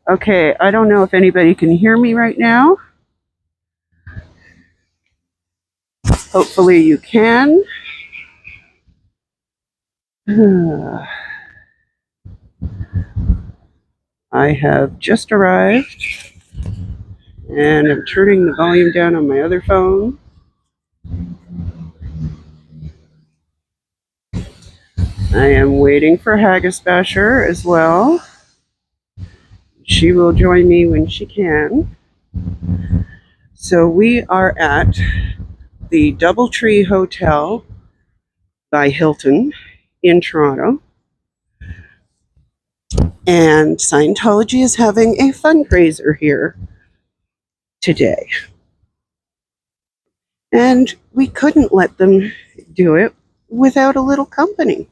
Okay, I don't know if anybody can hear me right now. Hopefully you can. I have just arrived and I'm turning the volume down on my other phone. I am waiting for Haggis Basher as well. She will join me when she can. So we are at the Doubletree Hotel by Hilton in Toronto. And Scientology is having a fundraiser here today. And we couldn't let them do it without a little company.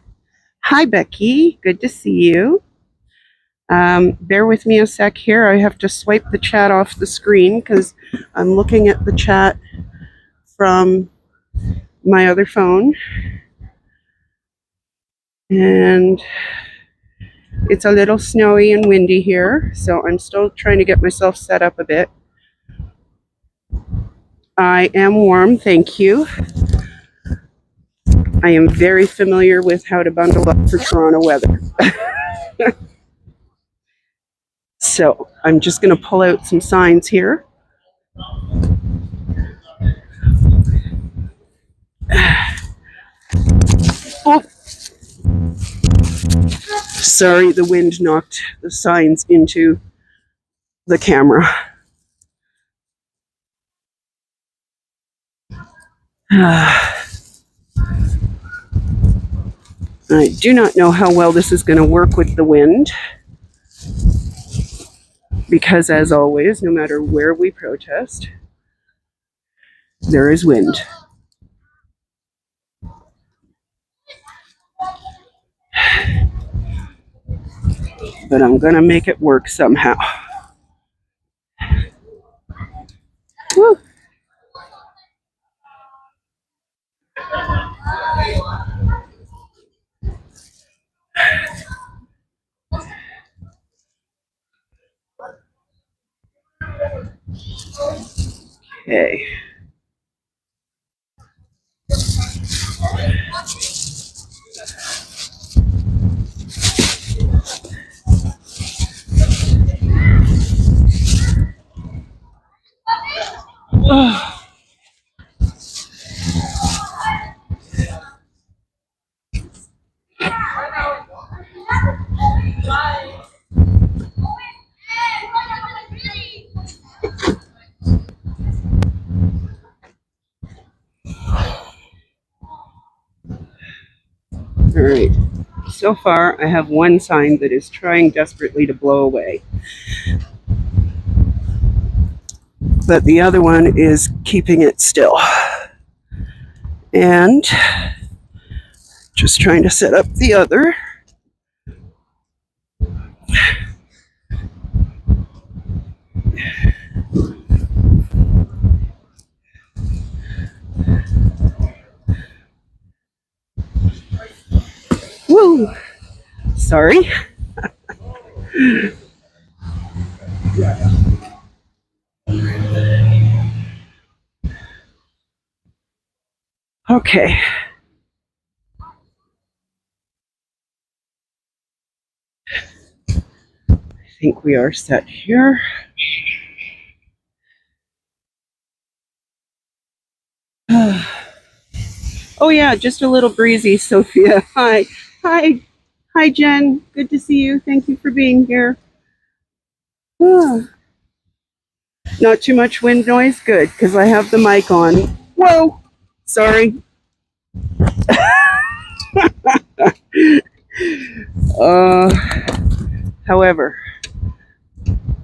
Hi, Becky. Good to see you. Bear with me a sec here. I have to swipe the chat off the screen because I'm looking at the chat from my other phone. And it's a little snowy and windy here, so I'm still trying to get myself set up a bit. I am warm, thank you. I am very familiar with how to bundle up for Toronto weather. So I'm just going to pull out some signs here. Oh. Sorry, the wind knocked the signs into the camera. I do not know how well this is going to work with the wind. Because as always, no matter where we protest, there is wind. But I'm going to make it work somehow. Woo. Okay. Oh. All right. So far, I have one sign that is trying desperately to blow away. But the other one is keeping it still. And just trying to set up the other. Woo! Sorry. Okay. I think we are set here. Oh yeah, just a little breezy, Sophia. Hi. Hi. Hi, Jen. Good to see you. Thank you for being here. Not too much wind noise? Good, because I have the mic on. Whoa! Sorry. However,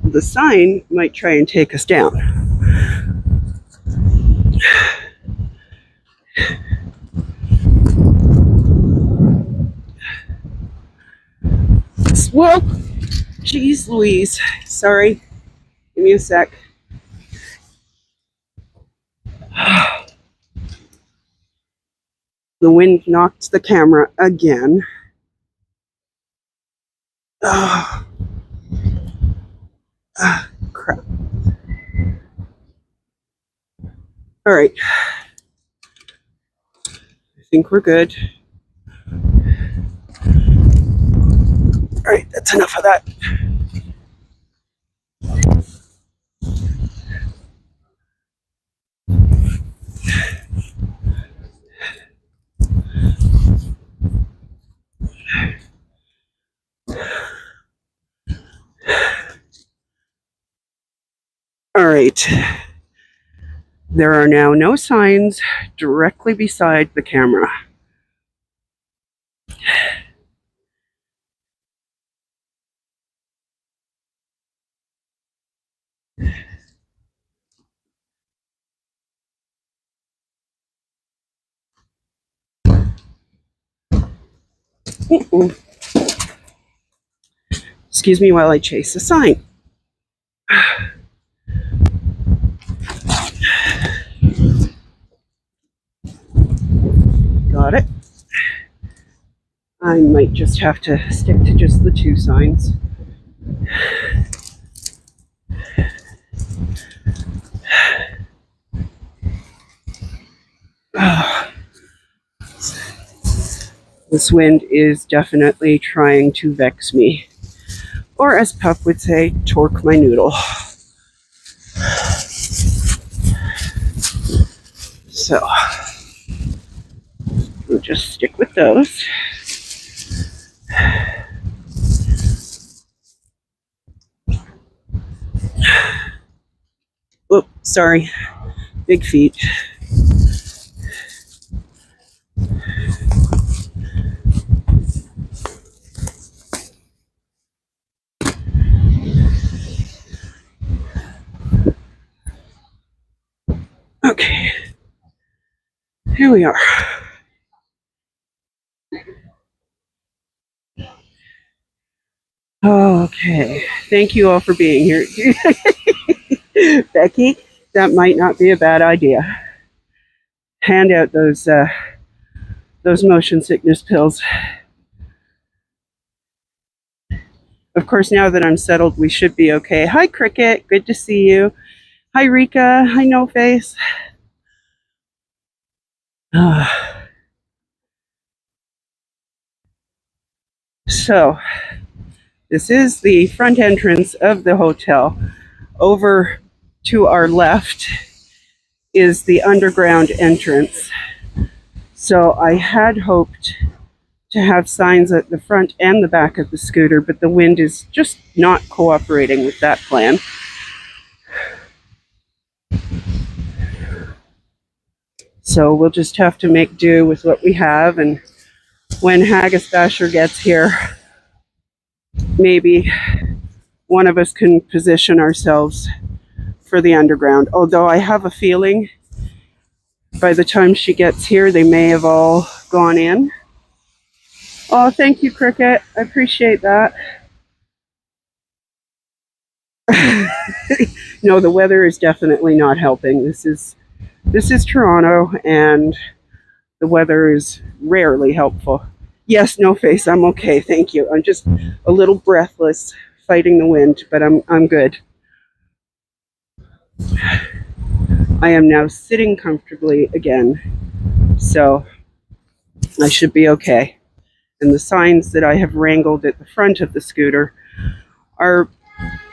the sign might try and take us down. Whoa! Jeez Louise. Sorry. Give me a sec. The wind knocked the camera again. Oh, crap. All right. I think we're good. All right, that's enough of that. All right. There are now no signs directly beside the camera. Excuse me while I chase a sign. Got it. I might just have to stick to just the 2 signs. This wind is definitely trying to vex me. Or as Pup would say, torque my noodle. So, we'll just stick with those. Oh, sorry. Big feet. Okay. Here we are. Okay. Thank you all for being here. Becky, that might not be a bad idea. Hand out those motion sickness pills. Of course, now that I'm settled, we should be okay. Hi, Cricket. Good to see you. Hi, Rika. Hi, No Face. So, this is the front entrance of the hotel. Over to our left is the underground entrance. So I had hoped to have signs at the front and the back of the scooter, but the wind is just not cooperating with that plan. So we'll just have to make do with what we have, and when Haggis Basher gets here, maybe one of us can position ourselves for the underground. Although I have a feeling by the time she gets here, they may have all gone in. Oh, thank you, Cricket. I appreciate that. No, the weather is definitely not helping. This is Toronto, and the weather is rarely helpful. Yes, No Face, I'm okay, thank you. I'm just a little breathless fighting the wind, but I'm good. I am now sitting comfortably again, so I should be okay. And the signs that I have wrangled at the front of the scooter are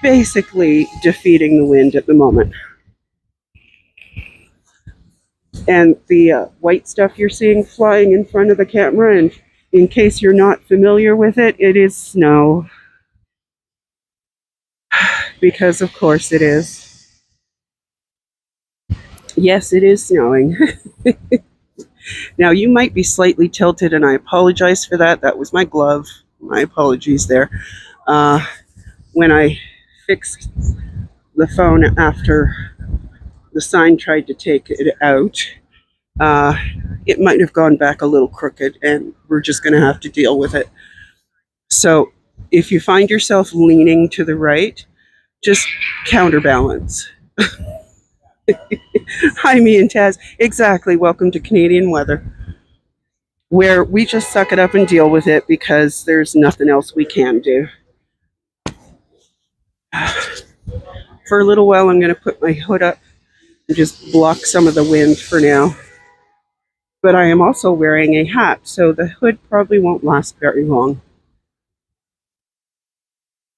basically defeating the wind at the moment. And the white stuff you're seeing flying in front of the camera, and in case you're not familiar with it, it is snow. Because of course it is. Yes, it is snowing. Now you might be slightly tilted, and I apologize for that. That was my glove. My apologies there. When I fixed the phone after the sign tried to take it out, it might have gone back a little crooked, and we're just going to have to deal with it. So if you find yourself leaning to the right, just counterbalance. Hi, me and Taz. Exactly. Welcome to Canadian weather, where we just suck it up and deal with it because there's nothing else we can do. For a little while, I'm going to put my hood up and just block some of the wind for now. But I am also wearing a hat, so the hood probably won't last very long.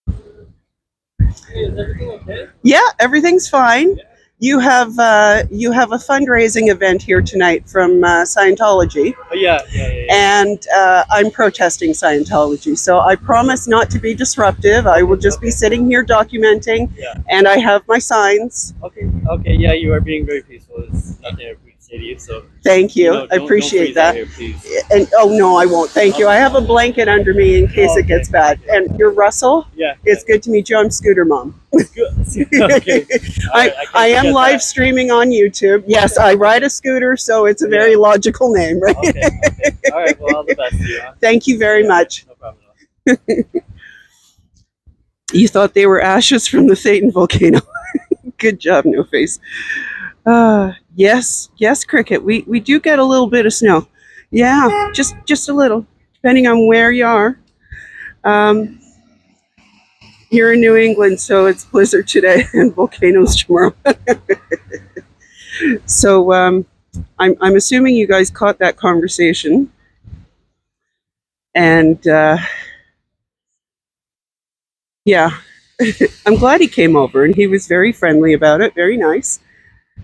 Hey, is everything okay? Yeah, everything's fine. You have a fundraising event here tonight from Scientology. Oh, yeah. And I'm protesting Scientology. So I promise not to be disruptive. I will just be sitting here documenting, and I have my signs. Okay, yeah, you are being very peaceful. It's nothing I appreciate you, so. Thank you. I appreciate that. Here, please. And oh no, I won't. Thank you. I have a blanket under me in case it gets bad. And you're Russell? Yeah. It's good to meet you. I'm Scooter Mom. Good. Okay. I am live streaming on YouTube. Yes, I ride a scooter, so it's a very logical name, right? Okay. All right, well, all the best to you. Huh? Thank you very much. No problem. You thought they were ashes from the Satan volcano. Good job, No Face. Yes, Cricket. We do get a little bit of snow. Yeah, just a little, depending on where you are. Here in New England, so it's blizzard today and volcanoes tomorrow. So I'm assuming you guys caught that conversation, and yeah, I'm glad he came over, and he was very friendly about it, very nice,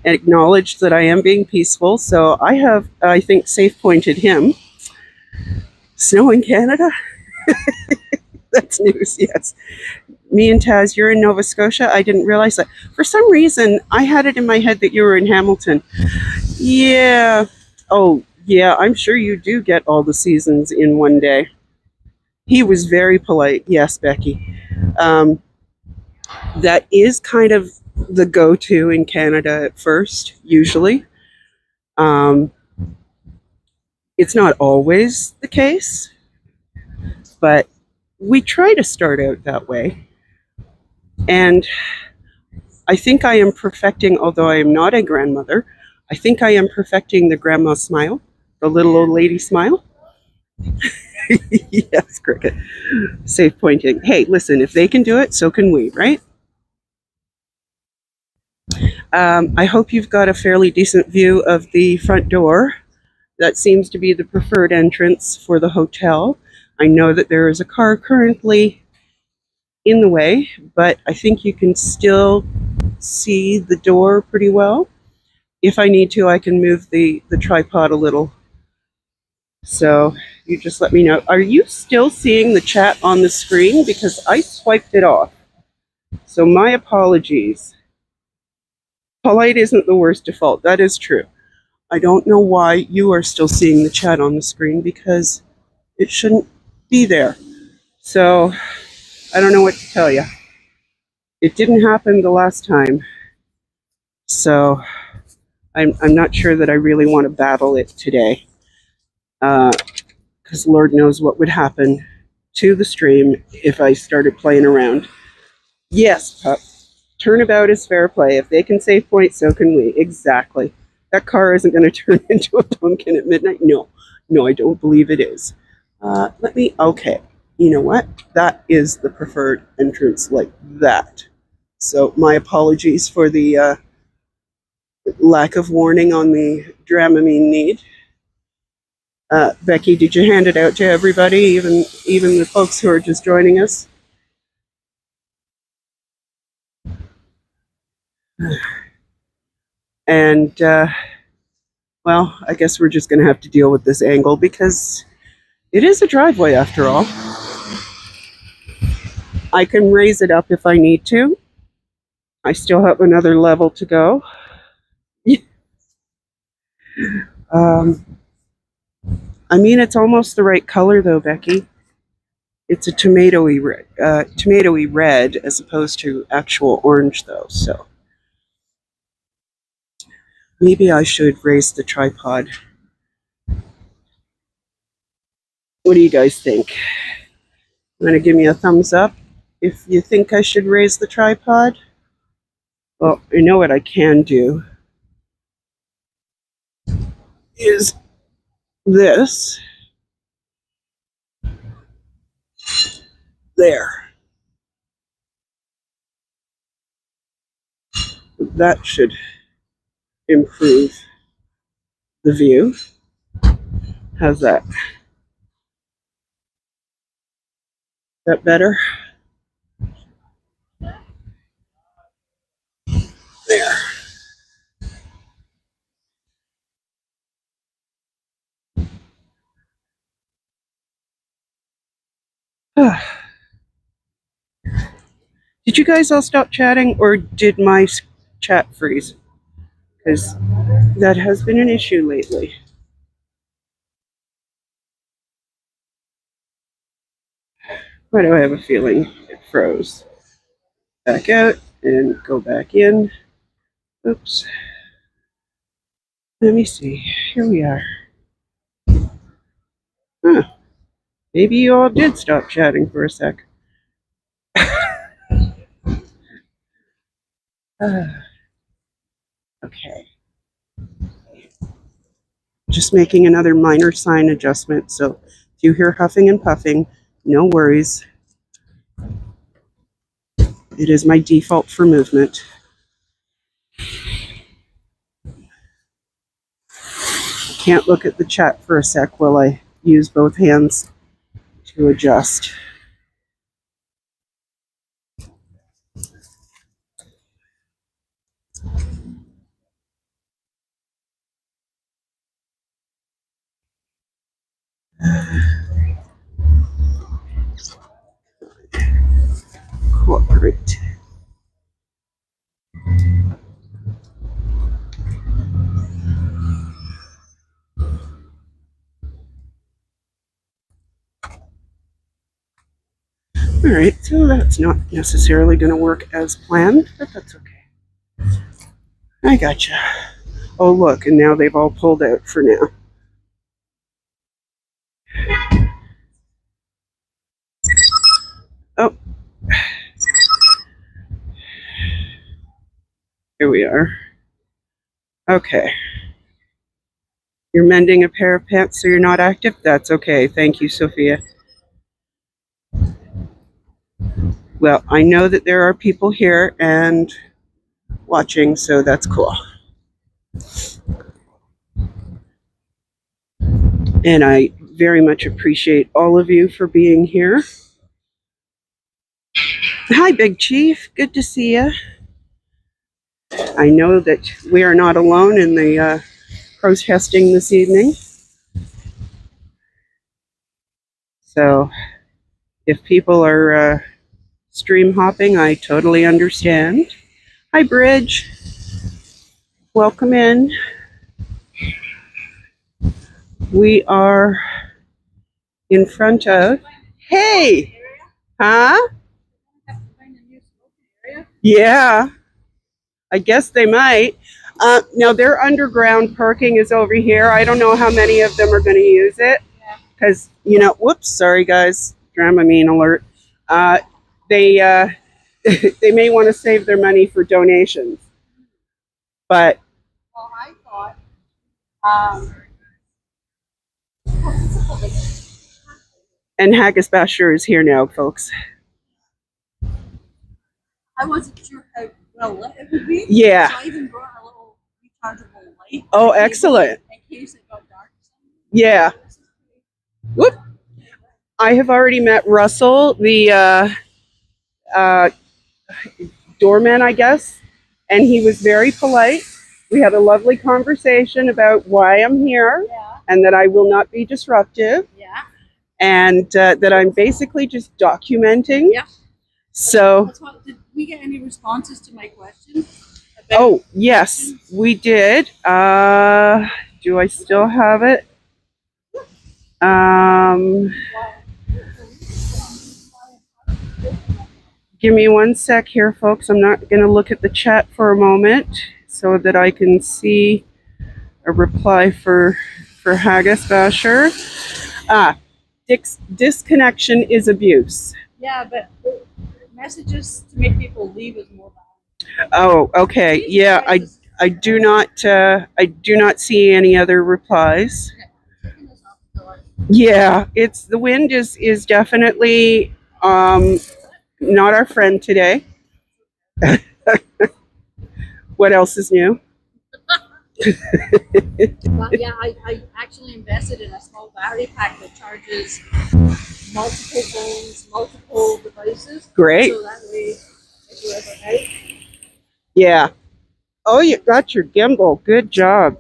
and acknowledged that I am being peaceful. So I have, I think, safe pointed him. Snow in Canada? That's news, yes. Me and Taz, you're in Nova Scotia. I didn't realize that. For some reason, I had it in my head that you were in Hamilton. Yeah. Oh, yeah, I'm sure you do get all the seasons in one day. He was very polite. Yes, Becky. That is kind of the go-to in Canada at first, usually. It's not always the case, but we try to start out that way. And I think I am perfecting, although I am not a grandmother, I think I am perfecting the grandma smile, the little old lady smile. Yes, Cricket. Safe pointing. Hey, listen, if they can do it, so can we, right? I hope you've got a fairly decent view of the front door. That seems to be the preferred entrance for the hotel. I know that there is a car currently in the way, but I think you can still see the door pretty well. If I need to, I can move the tripod a little. So you just let me know. Are you still seeing the chat on the screen? Because I swiped it off. So my apologies. Polite isn't the worst default. That is true. I don't know why you are still seeing the chat on the screen, because it shouldn't be there. So I don't know what to tell you. It didn't happen the last time. So I'm not sure that I really want to battle it today. Because Lord knows what would happen to the stream if I started playing around. Yes, pup. Turnabout is fair play. If they can save points, so can we. Exactly. That car isn't going to turn into a pumpkin at midnight. No, I don't believe it is. Okay. You know what? That is the preferred entrance, like that. So my apologies for the lack of warning on the Dramamine need. Becky, did you hand it out to everybody, even the folks who are just joining us? And, well, I guess we're just going to have to deal with this angle, because it is a driveway after all. I can raise it up if I need to. I still have another level to go. I mean, it's almost the right color though, Becky. It's a tomatoey red as opposed to actual orange though, so maybe I should raise the tripod. What do you guys think? You want to give me a thumbs up if you think I should raise the tripod? Well, I know what I can do is this. There. That should improve the view. How's that? That better? There. Did you guys all stop chatting, or did my chat freeze? Because that has been an issue lately. Why do I have a feeling it froze? Back out and go back in. Oops. Let me see. Here we are. Huh. Maybe you all did stop chatting for a sec. Okay. Just making another minor sign adjustment. So if you hear huffing and puffing, no worries. It is my default for movement. Can't look at the chat for a sec while I use both hands to adjust. Cooperate. All right, so that's not necessarily going to work as planned, but that's okay. I gotcha. Oh, look, and now they've all pulled out for now. Oh. Here we are. Okay. You're mending a pair of pants so you're not active? That's okay. Thank you, Sophia. Well, I know that there are people here and watching, so that's cool. And I very much appreciate all of you for being here. Hi, Big Chief. Good to see you. I know that we are not alone in the protesting this evening. So if people are stream hopping, I totally understand. Hi, Bridge. Welcome in. We are in front of... Hey! Huh? Yeah. I guess they might. Now, their underground parking is over here. I don't know how many of them are going to use it. Because, you know, whoops, sorry, guys. Dramamine alert. They they may want to save their money for donations. But... Well, I thought... And Haggis Basher is here now, folks. I wasn't sure how well lit it would be. Yeah. So I even brought a little rechargeable light. Oh, excellent. In case it got dark. Yeah. Whoop. I have already met Russell, the doorman, I guess, and he was very polite. We had a lovely conversation about why I'm here and that I will not be disruptive. Yeah. And that I'm basically just documenting. Yeah. So, Did we get any responses to my question? Oh, yes, we did. Do I still have it? Give me one sec here, folks. I'm not going to look at the chat for a moment so that I can see a reply for Haggis Basher. Disconnection is abuse. Yeah, but messages to make people leave is more bad. Oh, okay. Yeah, I do not see any other replies. Yeah, it's the wind is definitely not our friend today. What else is new? But yeah, I actually invested in a small battery pack that charges multiple phones, multiple devices. Great. So that way, if you're ever out, Yeah. Oh, you got your gimbal. Good job.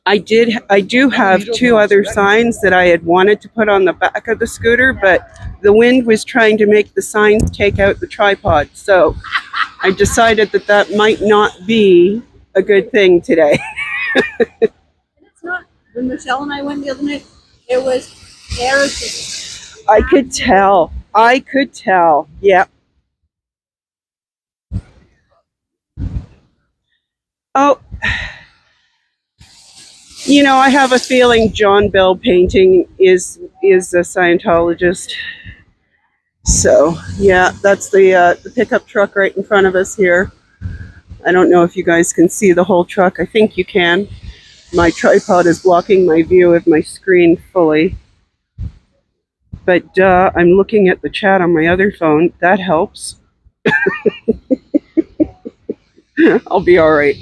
I do have two other signs that I had wanted to put on the back of the scooter, but the wind was trying to make the signs take out the tripod. So I decided that that might not be a good thing today. and it's not. When Michelle and I went the other night, it was everything. I could tell. I could tell. Yep. Oh, you know, I have a feeling John Bell Painting is a Scientologist. So yeah, that's the pickup truck right in front of us here. I don't know if you guys can see the whole truck. I think you can. My tripod is blocking my view of my screen fully. But I'm looking at the chat on my other phone. That helps. I'll be all right.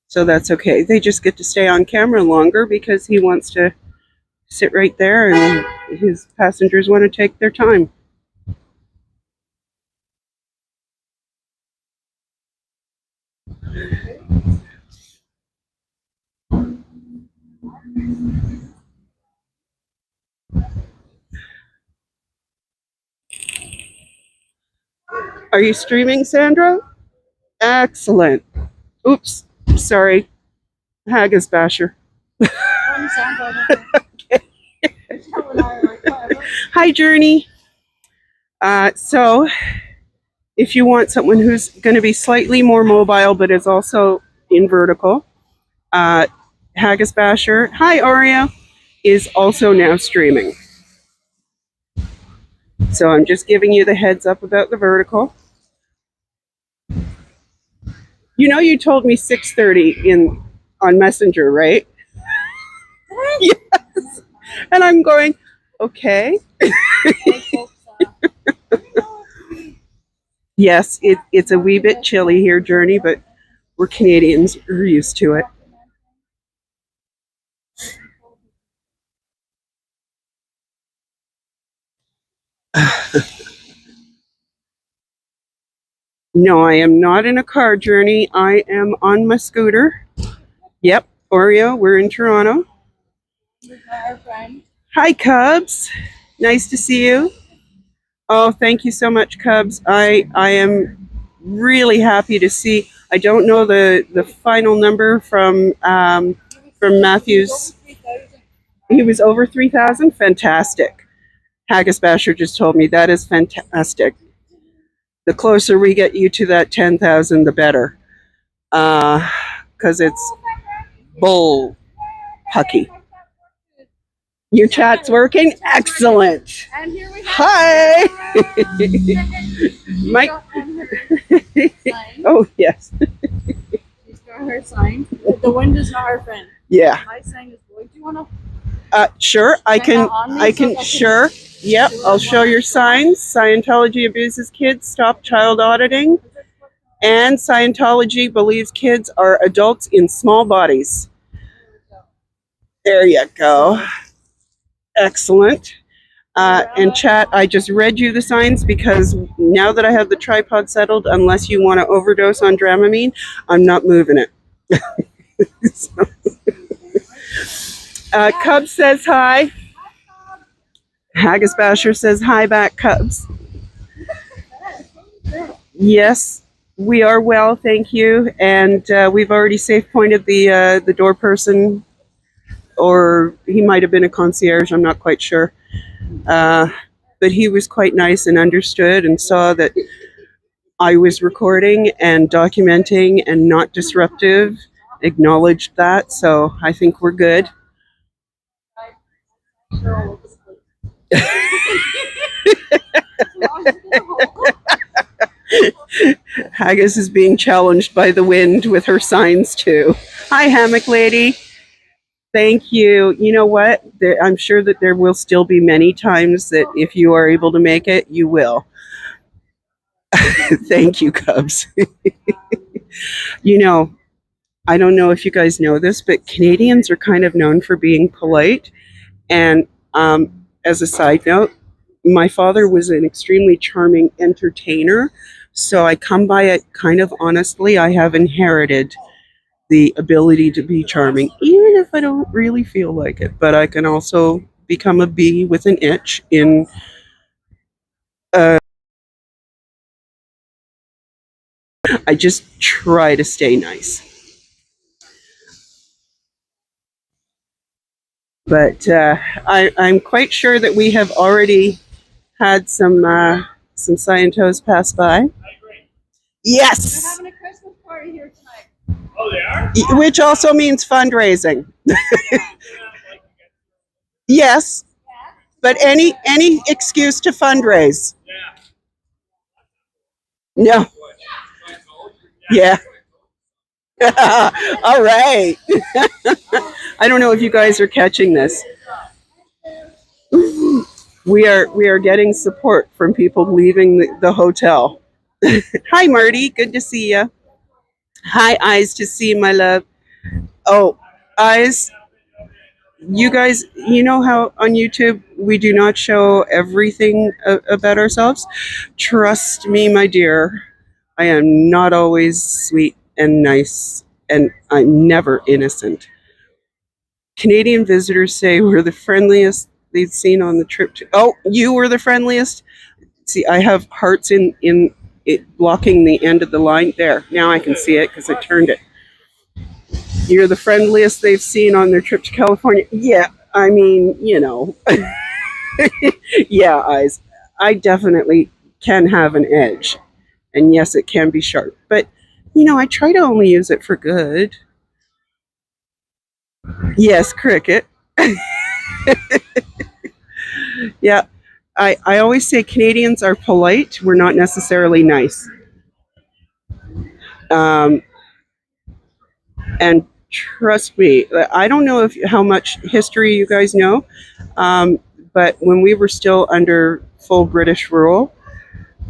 So that's okay. They just get to stay on camera longer because he wants to sit right there and his passengers want to take their time. Are you streaming, Sandra? Excellent. Oops, sorry. Haggis basher. On the soundboard. Okay. Michelle and I are like, whatever. Hi, Journey. So, if you want someone who's going to be slightly more mobile but is also in vertical, Haggis Basher, hi, Oreo, is also now streaming. So I'm just giving you the heads up about the vertical. You know, you told me 6:30 on Messenger, right? Yes. And I'm going, okay. Hey, folks, Yes, it's a wee bit chilly here, Journey, but we're Canadians. We're used to it. No, I am not in a car, Journey. I am on my scooter. Yep, Oreo, we're in Toronto. with our friend. Hi, Cubs. Nice to see you. Oh, thank you so much, Cubs. I am really happy to see. I don't know the final number from Matthew's. He was over 3,000. Fantastic. Haggis Basher just told me that is fantastic. The closer we get you to that 10,000, the better. Because it's bull pucky. Your chat's working? Excellent. And here we have Hi. Mike. sign. Oh, yes. She's got her sign. The wind is not our friend. Yeah. My sign is boy. Do you want to? Sure. I can. Sure. Yep. I'll show your signs. Scientology abuses kids. Stop child auditing. And Scientology believes kids are adults in small bodies. There you go. Excellent. And chat, I just read you the signs because now that I have the tripod settled, unless you want to overdose on Dramamine, I'm not moving it. Cubs says hi. Haggis Basher says hi back, Cubs. Yes, we are well, thank you. And we've already safe pointed the door person, or he might have been a concierge, I'm not quite sure. But he was quite nice and understood and saw that I was recording and documenting and not disruptive, acknowledged that, so I think we're good. Haggis is being challenged by the wind with her signs too. Hi, hammock lady. Thank you. You know what? I'm sure that there will still be many times that if you are able to make it, you will. Thank you, Cubs. You know, I don't know if you guys know this, but Canadians are kind of known for being polite. And as a side note, my father was an extremely charming entertainer. So I come by it kind of honestly. I have inherited the ability to be charming, even if I don't really feel like it. But I can also become a bee with an itch in. I just try to stay nice. But I'm quite sure that we have already had some Scientos pass by. We're Yes, having a Christmas party here tonight. Oh, they are? which also means fundraising. Yes, but any excuse to fundraise. No. Yeah. All right. I don't know if you guys are catching this. We are getting support from people leaving the hotel. Hi, Marty. Good to see you. Hi, Eyes to see, my love. Oh, Eyes, you guys, you know how on YouTube we do not show everything about ourselves? Trust me, my dear, I am not always sweet and nice, and I'm never innocent. Canadian visitors say we're the friendliest they've seen on the trip to. Oh, you were the friendliest? See, I have hearts in it blocking the end of the line. There, now I can see it because I turned it. You're the friendliest they've seen on their trip to California. Yeah, I mean, you know. Yeah, Eyes. I definitely can have an edge. And yes, it can be sharp. But, you know, I try to only use it for good. Yes, cricket. Yeah, I always say Canadians are polite. We're not necessarily nice. Um, and trust me, I don't know if how much history you guys know, but when we were still under full British rule,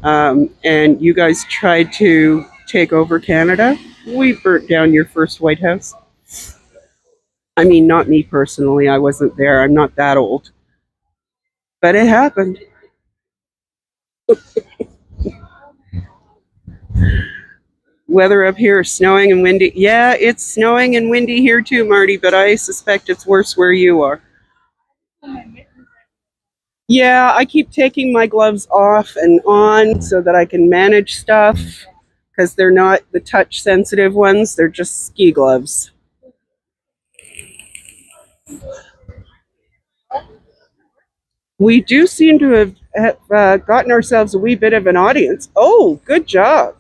and you guys tried to take over Canada, we burnt down your first White House. I mean, not me personally. I wasn't there. I'm not that old. But it happened. Weather up here is snowing and windy. Yeah, it's snowing and windy here too, Marty, but I suspect it's worse where you are. Yeah, I keep taking my gloves off and on so that I can manage stuff because they're not the touch sensitive ones, they're just ski gloves. We do seem to have gotten ourselves a wee bit of an audience. Oh, good job.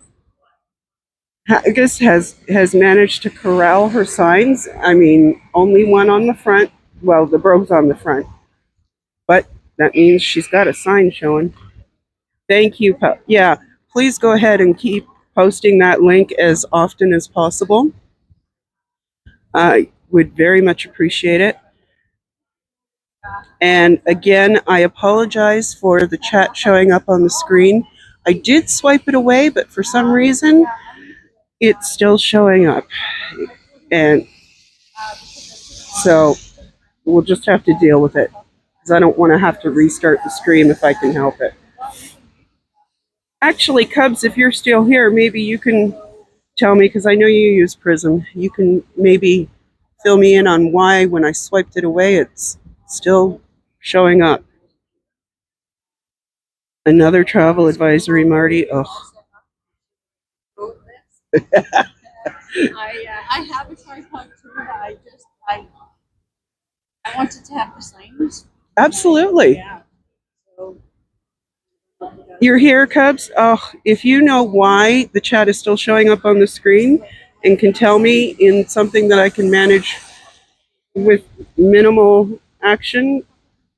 Haggis has managed to corral her signs. I mean, only one on the front. Well, the both on the front. But that means she's got a sign showing. Thank you. Yeah, please go ahead and keep posting that link as often as possible. I would very much appreciate it. And again, I apologize for the chat showing up on the screen. I did swipe it away, but for some reason, it's still showing up. And so we'll just have to deal with it because I don't want to have to restart the stream if I can help it. Actually, Cubs, if you're still here, maybe you can tell me, because I know you use Prism, you can maybe fill me in on why when I swiped it away, it's still showing up. Another travel advisory, Marty. Oh. I have a tripod too. I wanted to have the signs. Absolutely. Yeah. So, You're here, Cubs. Oh, if you know why the chat is still showing up on the screen and can tell me in something that I can manage with minimal action,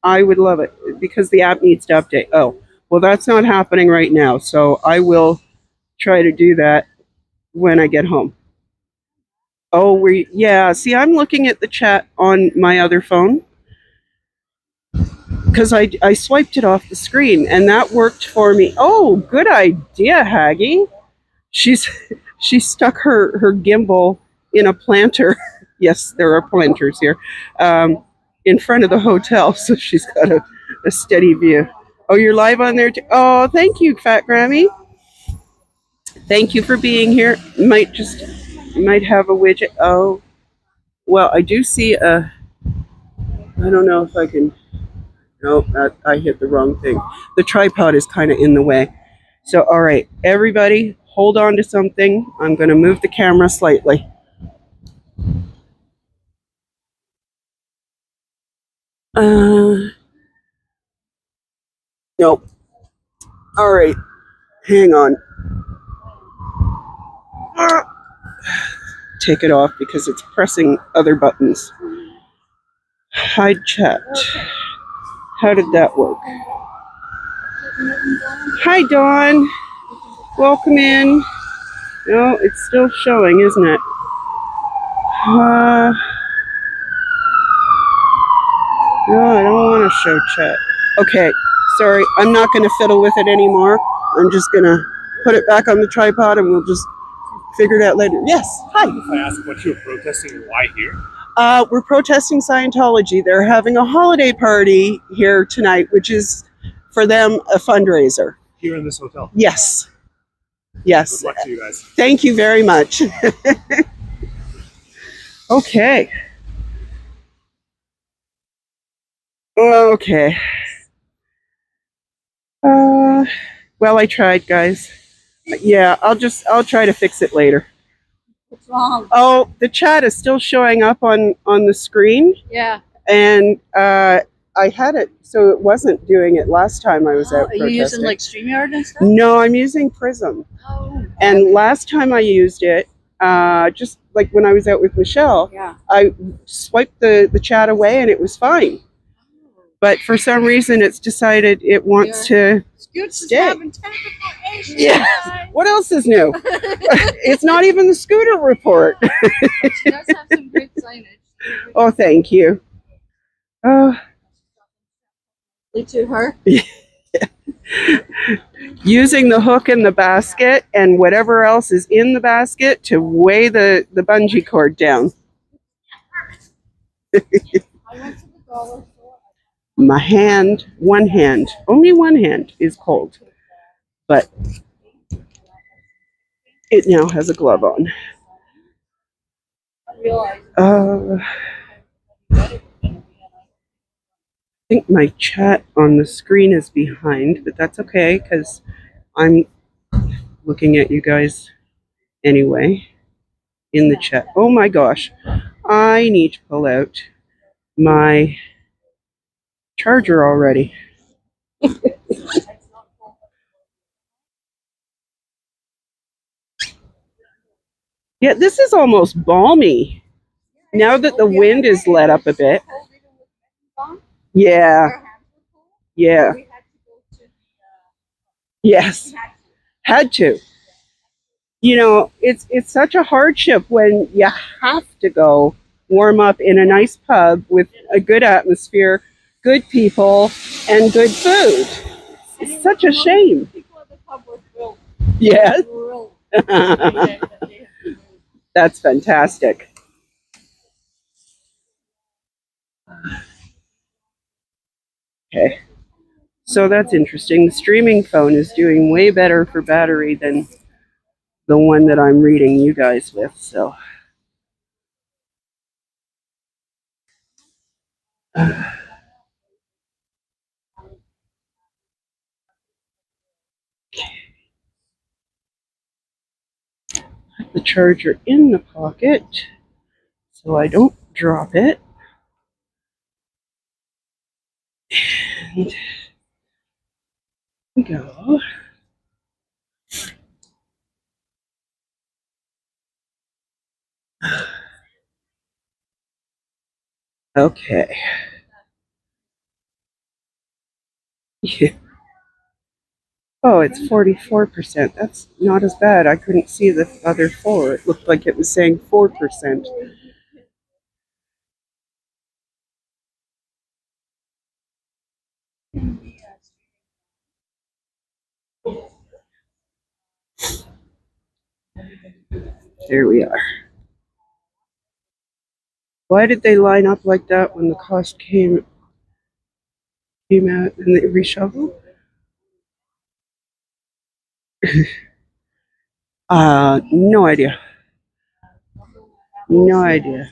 I would love it because the app needs to update. Oh, well, that's not happening right now. So I will try to do that when I get home. Oh, yeah, see, I'm looking at the chat on my other phone because I swiped it off the screen and that worked for me. Oh, good idea, Haggy. She's she stuck her gimbal in a planter. Yes, there are planters here, in front of the hotel, so she's got a steady view. Oh, you're live on there too. Oh, thank you, Fat Grammy. Thank you for being here. Might have a widget. Oh, well, I do see a. I don't know if I can. No, I hit the wrong thing. The tripod is kind of in the way. So, all right, everybody, hold on to something. I'm going to move the camera slightly. Nope. All right, hang on. Take it off because it's pressing other buttons. Hide chat. How did that work? Hi, Dawn. Welcome in. No, it's still showing, isn't it? No, I don't want to show chat. Okay, sorry. I'm not going to fiddle with it anymore. I'm just going to put it back on the tripod and we'll just figure it out later. Yes, hi. If I ask what you're protesting and why here? We're protesting Scientology. They're having a holiday party here tonight, which is for them a fundraiser. Here in this hotel? Yes. Yes. Good luck to you guys. Thank you very much. Okay. Okay. Well, I tried, guys. Yeah, I'll try to fix it later. What's wrong? Oh, the chat is still showing up on the screen, Yeah. and I had it so it wasn't doing it last time I was out Are you protesting. using like StreamYard and stuff? No, I'm using Prism. Oh. And last time I used it, just like when I was out with Michelle, Yeah. I swiped the chat away and it was fine. But for some reason, it's decided it wants to stay. Having technical issues. Yeah. What else is new? It's not even the scooter report. She does have some great signage. Oh, thank you. Oh, To her. using the hook in the basket and whatever else is in the basket to weigh the bungee cord down. I went to the dollar store. My hand, only one hand is cold, but it now has a glove on. I realized. I think my chat on the screen is behind, but that's okay because I'm looking at you guys anyway in the chat. Oh my gosh, I need to pull out my charger already. Yeah, this is almost balmy now that the wind is let up a bit. Yeah, yeah, yes, had to. You know, it's such a hardship when you have to go warm up in a nice pub with a good atmosphere, good people, and good food. It's such a shame. Yes. That's fantastic. Okay. So that's interesting. The streaming phone is doing way better for battery than the one that I'm reading you guys with, so. Put the charger in the pocket so I don't drop it. And we go. Okay. Yeah. Oh, it's 44%. That's not as bad. I couldn't see the other four. It looked like it was saying 4%. There we are. Why did they line up like that when the cost came out and they reshuffled? No idea. No idea.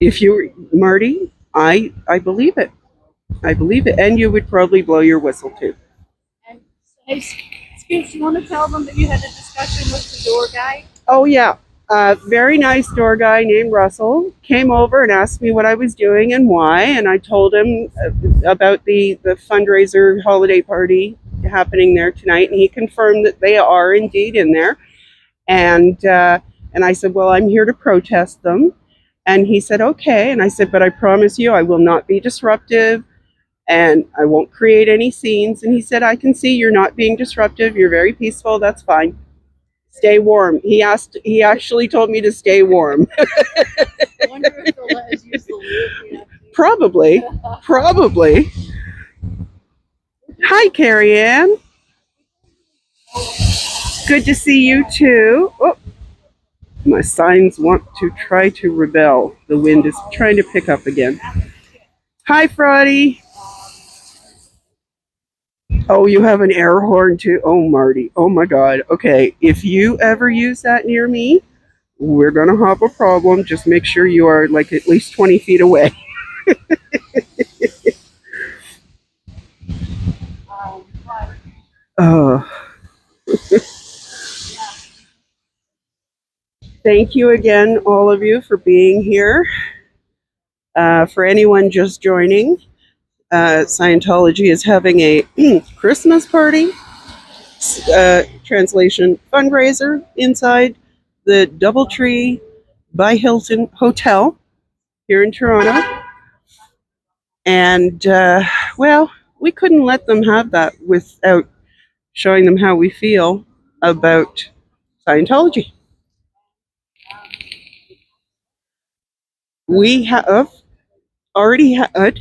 If you, Marty, I believe it. I believe it. And you would probably blow your whistle too. And hey, Scoops, you want to tell them that you had a discussion with the door guy? Oh, yeah. Very nice door guy named Russell came over and asked me what I was doing and why. And I told him about the fundraiser holiday party happening there tonight. And he confirmed that they are indeed in there. And I said, well, I'm here to protest them. And he said, okay. And I said, but I promise you, I will not be disruptive and I won't create any scenes. And he said, I can see you're not being disruptive. You're very peaceful. That's fine. Stay warm. He actually told me to stay warm. I wonder if they'll let us use the lube. Probably. Hi, Carrie Ann. Good to see you too. Oh, my signs want to try to rebel. The wind is trying to pick up again. Hi, Frotty. Oh, you have an air horn too? Oh, Marty. Oh, my God. Okay, if you ever use that near me, we're going to have a problem. Just make sure you are like at least 20 feet away. Oh. Thank you again, all of you, for being here. For anyone just joining, Scientology is having a Christmas party, translation fundraiser inside the Doubletree by Hilton Hotel here in Toronto. And, well, we couldn't let them have that without showing them how we feel about Scientology. We have already had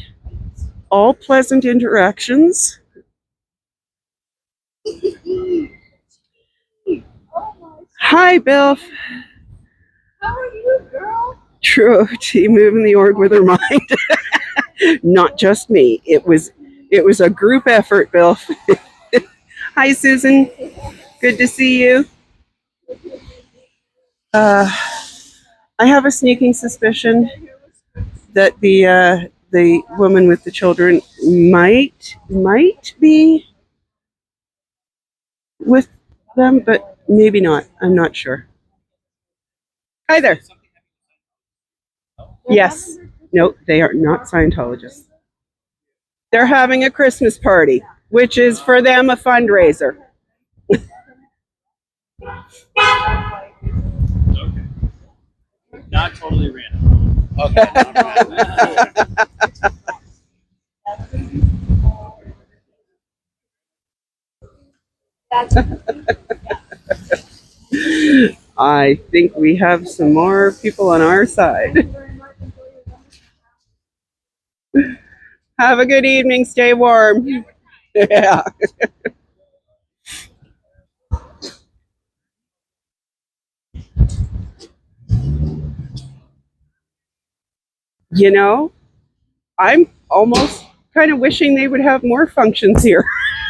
all pleasant interactions. Hi, Bill. How are you, girl? True, she moving the org with her mind. Not just me. It was a group effort, Bill. Hi, Susan. Good to see you. I have a sneaking suspicion that the woman with the children might be with them, but maybe not. I'm not sure. Hi there. Yes. No, they are not Scientologists. They're having a Christmas party, which is for them a fundraiser. Okay. Not totally random. Okay. I think we have some more people on our side. Have a good evening. Stay warm. Yeah. You know, I'm almost kind of wishing they would have more functions here.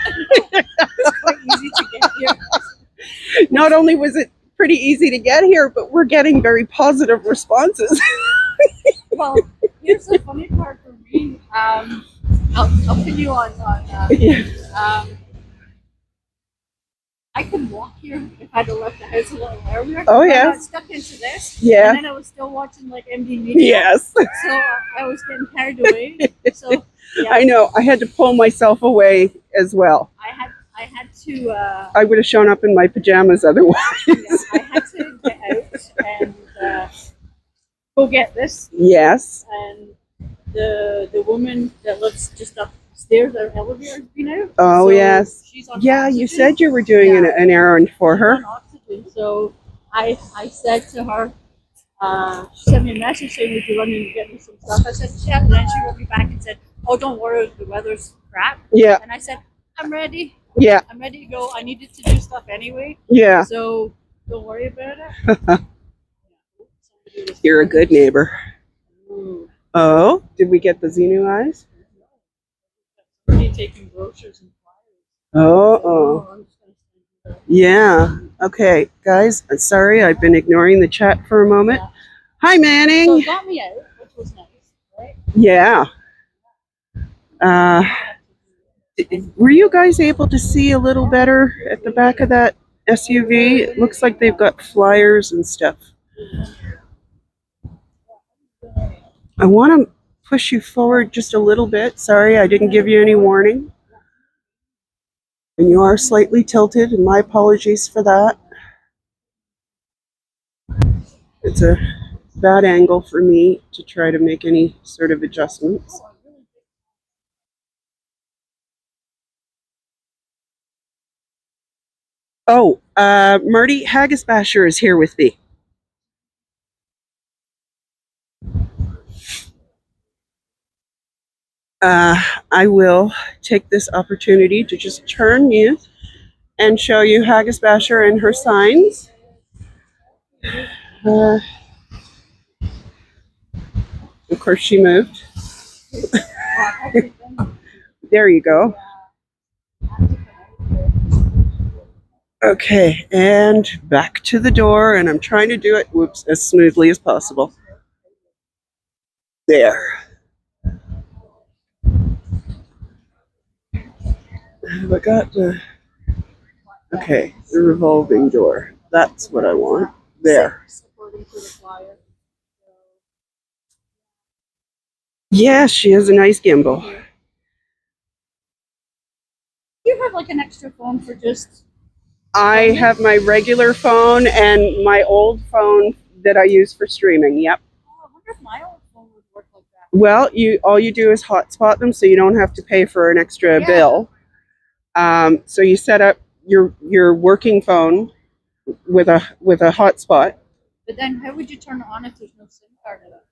It's quite easy to get here. Not only was it pretty easy to get here, but we're getting very positive responses. Well, here's the funny part for me. I'll put you on. I could walk here if I'd have left the house a little earlier. Oh, I yeah. got stuck into this. Yeah. And then I was still watching like MD Media. Yes. So I was getting carried away. So yeah, I know. I had to pull myself away as well. I had to. I would have shown up in my pajamas otherwise. Yeah, I had to get out and go get this. Yes. And the woman that lives just upstairs. Our elevator's been out. Oh, so yes. She's on Yeah, you oxygen. said you were doing Yeah. an errand for She's her. on oxygen. So I said to her, she sent me a message saying, would you run in and get me some stuff? I said, yeah. And then she wrote me back and said, oh, don't worry, the weather's crap. Yeah, And I said, I'm ready. yeah, I'm ready to go. I needed to do stuff anyway. yeah. So don't worry about it. You're a good neighbor. Ooh. Oh, did we get the Xenu eyes? Somebody taking brochures and flyers. Oh, I'm just gonna send you yeah. Okay, guys, I'm sorry. I've been ignoring the chat for a moment. that. Hi, So Manning. it got me out, which was nice, right? Yeah. Were you guys able to see a little better at the back of that SUV? It looks like they've got flyers and stuff. I want to push you forward just a little bit. Sorry, I didn't give you any warning. And you are slightly tilted, and my apologies for that. It's a bad angle for me to try to make any sort of adjustments. Oh, Marty Hagisbasher is here with me. I will take this opportunity to just turn you and show you Hagisbasher and her signs. Of course, she moved. There you go. Okay, and back to the door, and I'm trying to do it, whoops, as smoothly as possible. There. Have I got the... Okay, the revolving door. That's what I want. There. According to the flyer. Yeah, she has a nice gimbal. You have like an extra phone for just. I have my regular phone and my old phone that I use for streaming. Yep. Oh, I wonder if my old phone would work like that. Well, all you do is hotspot them, so you don't have to pay for an extra bill. So you set up your working phone with a hotspot. But then, how would you turn it on if there's no SIM card in it?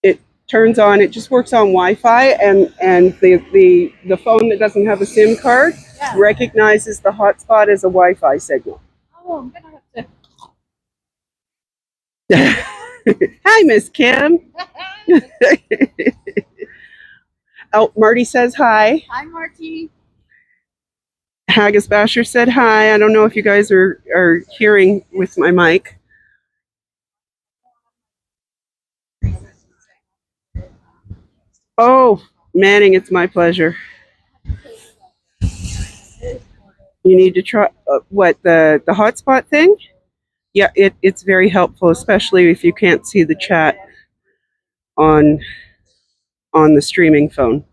It turns on. It just works on Wi-Fi, and the phone that doesn't have a SIM card recognizes the hotspot as a Wi-Fi signal. Oh, I'm gonna have to. Hi, Miss Kim. Oh, Marty says hi. Hi, Marty. Hagisbasher said hi. I don't know if you guys are hearing with my mic. Oh, Manning, it's my pleasure. You need to try what the hotspot thing? Yeah, it's very helpful, especially if you can't see the chat on the streaming phone.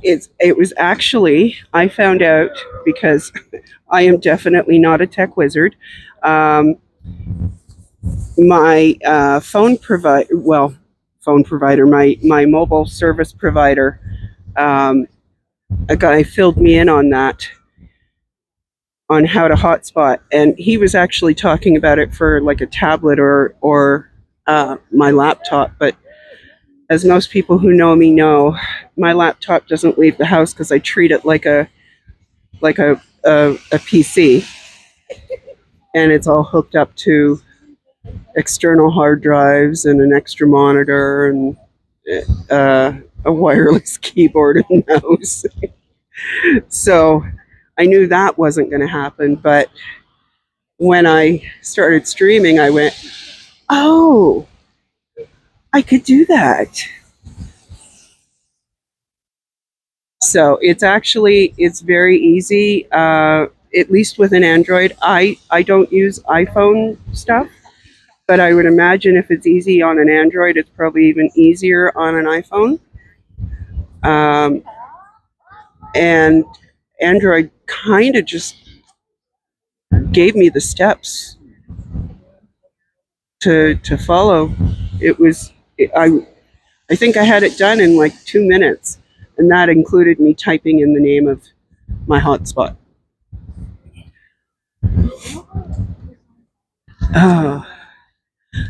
It was actually, I found out because I am definitely not a tech wizard. My phone provider, my mobile service provider, a guy filled me in on that, on how to hotspot, and he was actually talking about it for like a tablet or my laptop. But as most people who know me know, my laptop doesn't leave the house because I treat it like a PC, and it's all hooked up to external hard drives and an extra monitor and a wireless keyboard and mouse. So I knew that wasn't going to happen, but when I started streaming, I went, oh, I could do that. So it's very easy, at least with an Android. I don't use iPhone stuff, but I would imagine if it's easy on an Android, it's probably even easier on an iPhone. And Android kind of just gave me the steps. to follow. It was I think I had it done in like 2 minutes, and that included me typing in the name of my hotspot. Oh.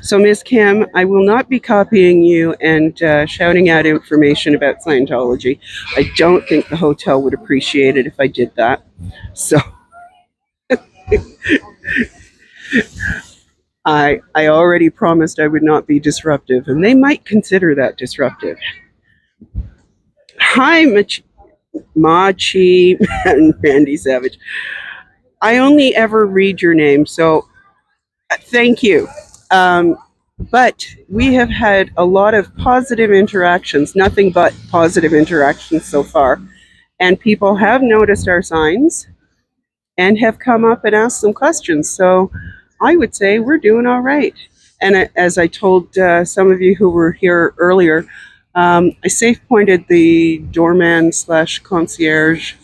So, Miss Kim, I will not be copying you and shouting out information about Scientology. I don't think the hotel would appreciate it if I did that. So, I already promised I would not be disruptive, and they might consider that disruptive. Hi, Machi and Randy Savage. I only ever read your name, so thank you. But we have had a lot of positive interactions, nothing but positive interactions so far. And people have noticed our signs and have come up and asked some questions. So I would say we're doing all right. And as I told some of you who were here earlier, I safe pointed the doorman slash concierge.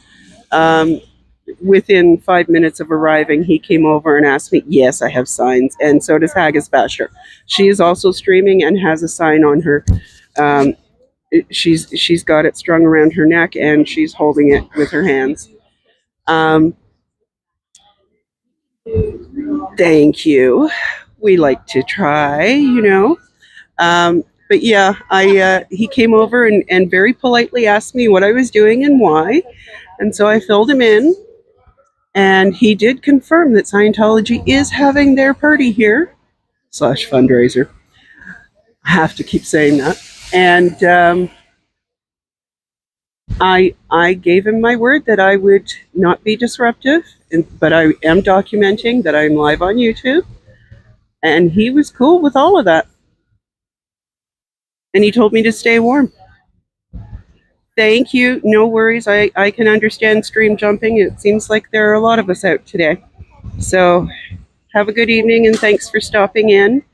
Within 5 minutes of arriving, he came over and asked me, yes, I have signs. And so does Haggis Basher. She is also streaming and has a sign on her. She's got it strung around her neck and she's holding it with her hands. Thank you. We like to try, you know. But yeah, he came over and very politely asked me what I was doing and why. And so I filled him in. And he did confirm that Scientology is having their party here, slash fundraiser. I have to keep saying that. And I gave him my word that I would not be disruptive, but I am documenting that I'm live on YouTube. And he was cool with all of that. And he told me to stay warm. Thank you. No worries. I can understand stream jumping. It seems like there are a lot of us out today. So have a good evening and thanks for stopping in.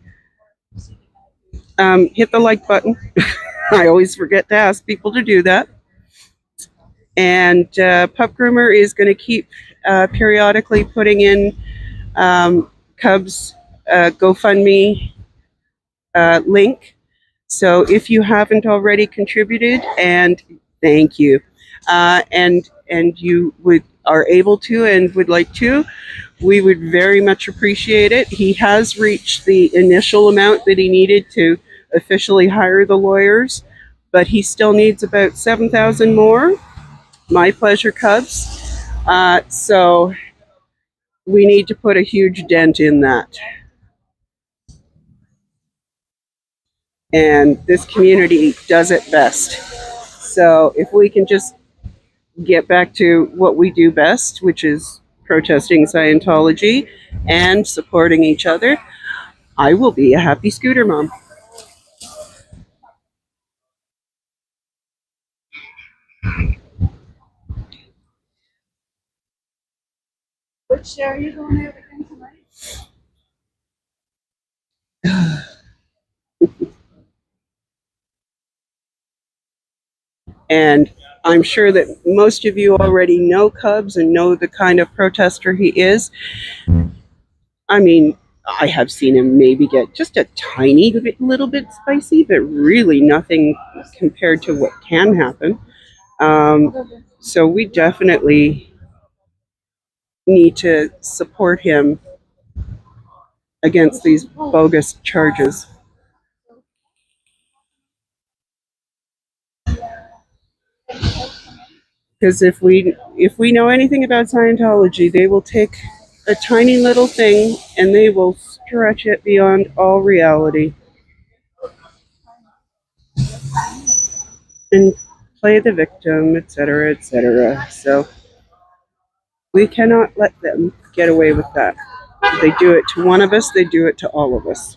Hit the like button. I always forget to ask people to do that. And Pup Groomer is going to keep periodically putting in Cubs GoFundMe link. So if you haven't already contributed, and thank you, and you are able to and would like to, we would very much appreciate it. He has reached the initial amount that he needed to officially hire the lawyers, but he still needs about 7,000 more. My pleasure, Cubs. So we need to put a huge dent in that. And this community does it best. So if we can just get back to what we do best, which is protesting Scientology and supporting each other, I will be a happy scooter mom. Which show are you going to again tonight? And I'm sure that most of you already know Cubs and know the kind of protester he is. I mean, I have seen him maybe get just a tiny little bit spicy, but really nothing compared to what can happen. So we definitely need to support him against these bogus charges. Because if we know anything about Scientology, they will take a tiny little thing and they will stretch it beyond all reality and play the victim, etc., etc. So we cannot let them get away with that. If they do it to one of us, they do it to all of us.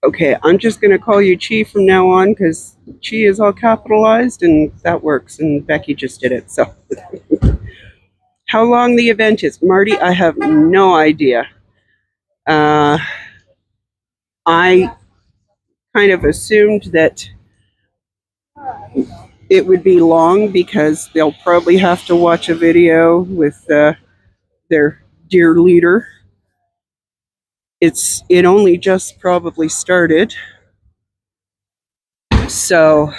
Okay, I'm just going to call you Chi from now on because Chi is all capitalized and that works, and Becky just did it. So, how long the event is, Marty, I have no idea. I kind of assumed that it would be long because they'll probably have to watch a video with their dear leader. It only just probably started, so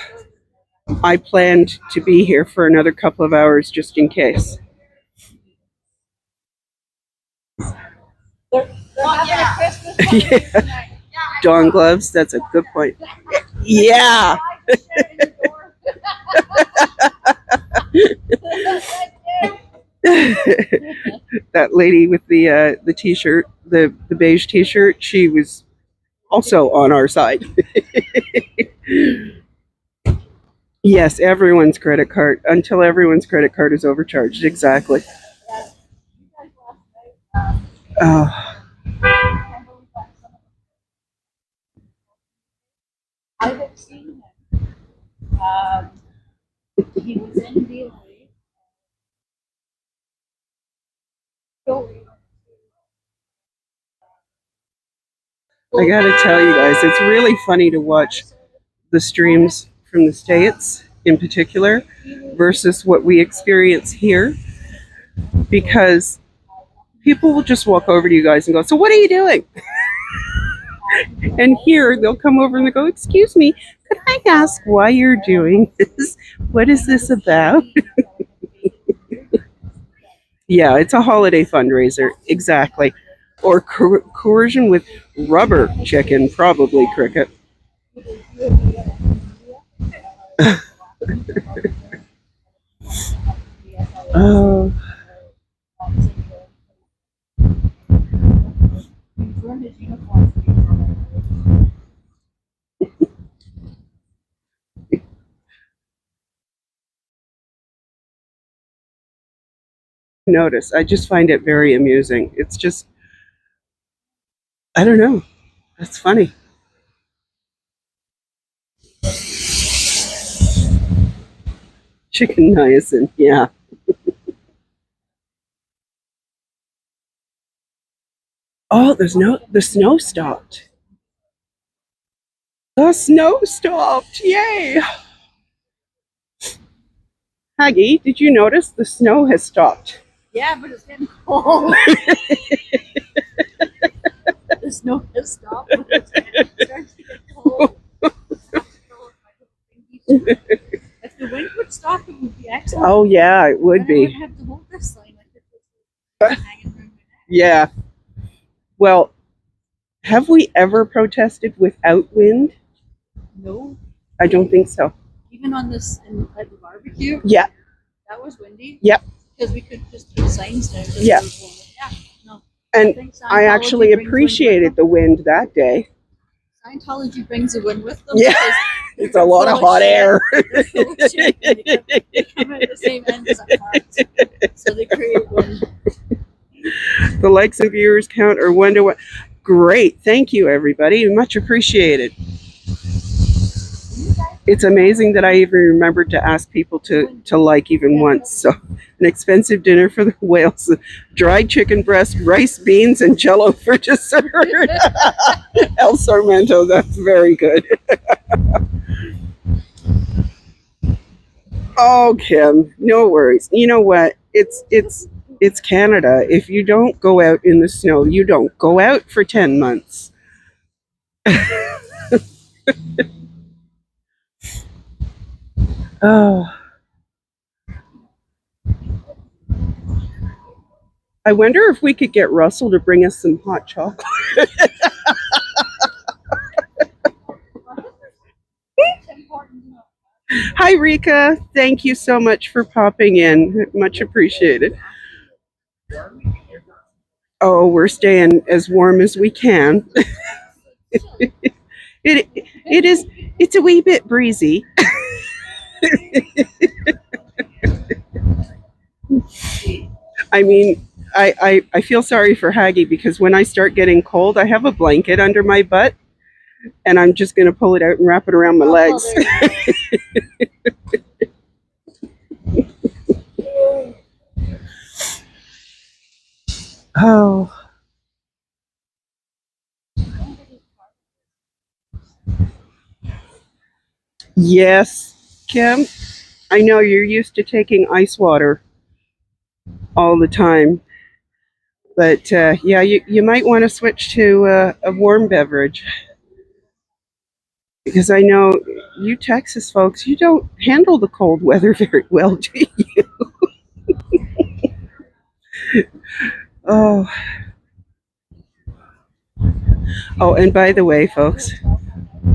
I planned to be here for another couple of hours just in case. They're having a Christmas party Yeah. tonight. Dawn gloves, that's a good point. Yeah. That lady with the t-shirt, the beige t-shirt, she was also on our side. Yes, everyone's credit card until everyone's credit card is overcharged. Exactly. Oh, I haven't seen him. He was in DLA. I gotta tell you guys, it's really funny to watch the streams from the States in particular versus what we experience here, because people will just walk over to you guys and go, "So what are you doing?" And here they'll come over and they go, "Excuse me, could I ask why you're doing this? What is this about?" Yeah, it's a holiday fundraiser, exactly. Or coercion with rubber chicken, probably cricket. Oh, notice. I just find it very amusing. It's just, I don't know. That's funny. Chicken niacin, yeah. Oh, the snow stopped. The snow stopped. Yay. Haggy, did you notice the snow has stopped? Yeah, but it's getting cold. The snow has stopped. But it's starting to get cold. If the wind would stop, it would be excellent. Oh, yeah, it would Then I would be. have to hold this sign like this. Hanging around my neck. Yeah. Well, have we ever protested without wind? No, I don't think so. even on this at the barbecue, Yeah. that was windy. Yep. Because we could just put signs down. Yeah. Yeah. No. And think I Scientology actually brings wind with appreciated the wind that day. them. Scientology brings the wind with them. Yeah. because It's they're a lot of full hot shit. air. They're full of shit, and they come out the same end as our hearts. So they create wind. The likes and viewers count are 1 to 1. Great. Thank you, everybody. Much appreciated. It's amazing that I even remembered to ask people to like even once. So, an expensive dinner for the whales, dried chicken breast, rice, beans, and jello for dessert. El Sarmento, that's very good. Oh, Kim, no worries. You know what? It's Canada. If you don't go out in the snow, you don't go out for 10 months. Oh. I wonder if we could get Russell to bring us some hot chocolate. Hi, Rika. Thank you so much for popping in. Much appreciated. Oh, we're staying as warm as we can. It's a wee bit breezy. I mean, I feel sorry for Haggy because when I start getting cold, I have a blanket under my butt and I'm just going to pull it out and wrap it around my legs. Oh. Yes, Kim. I know you're used to taking ice water all the time. But yeah, you might want to switch to a warm beverage. Because I know you Texas folks, you don't handle the cold weather very well, do you? Oh. Oh, and by the way, folks,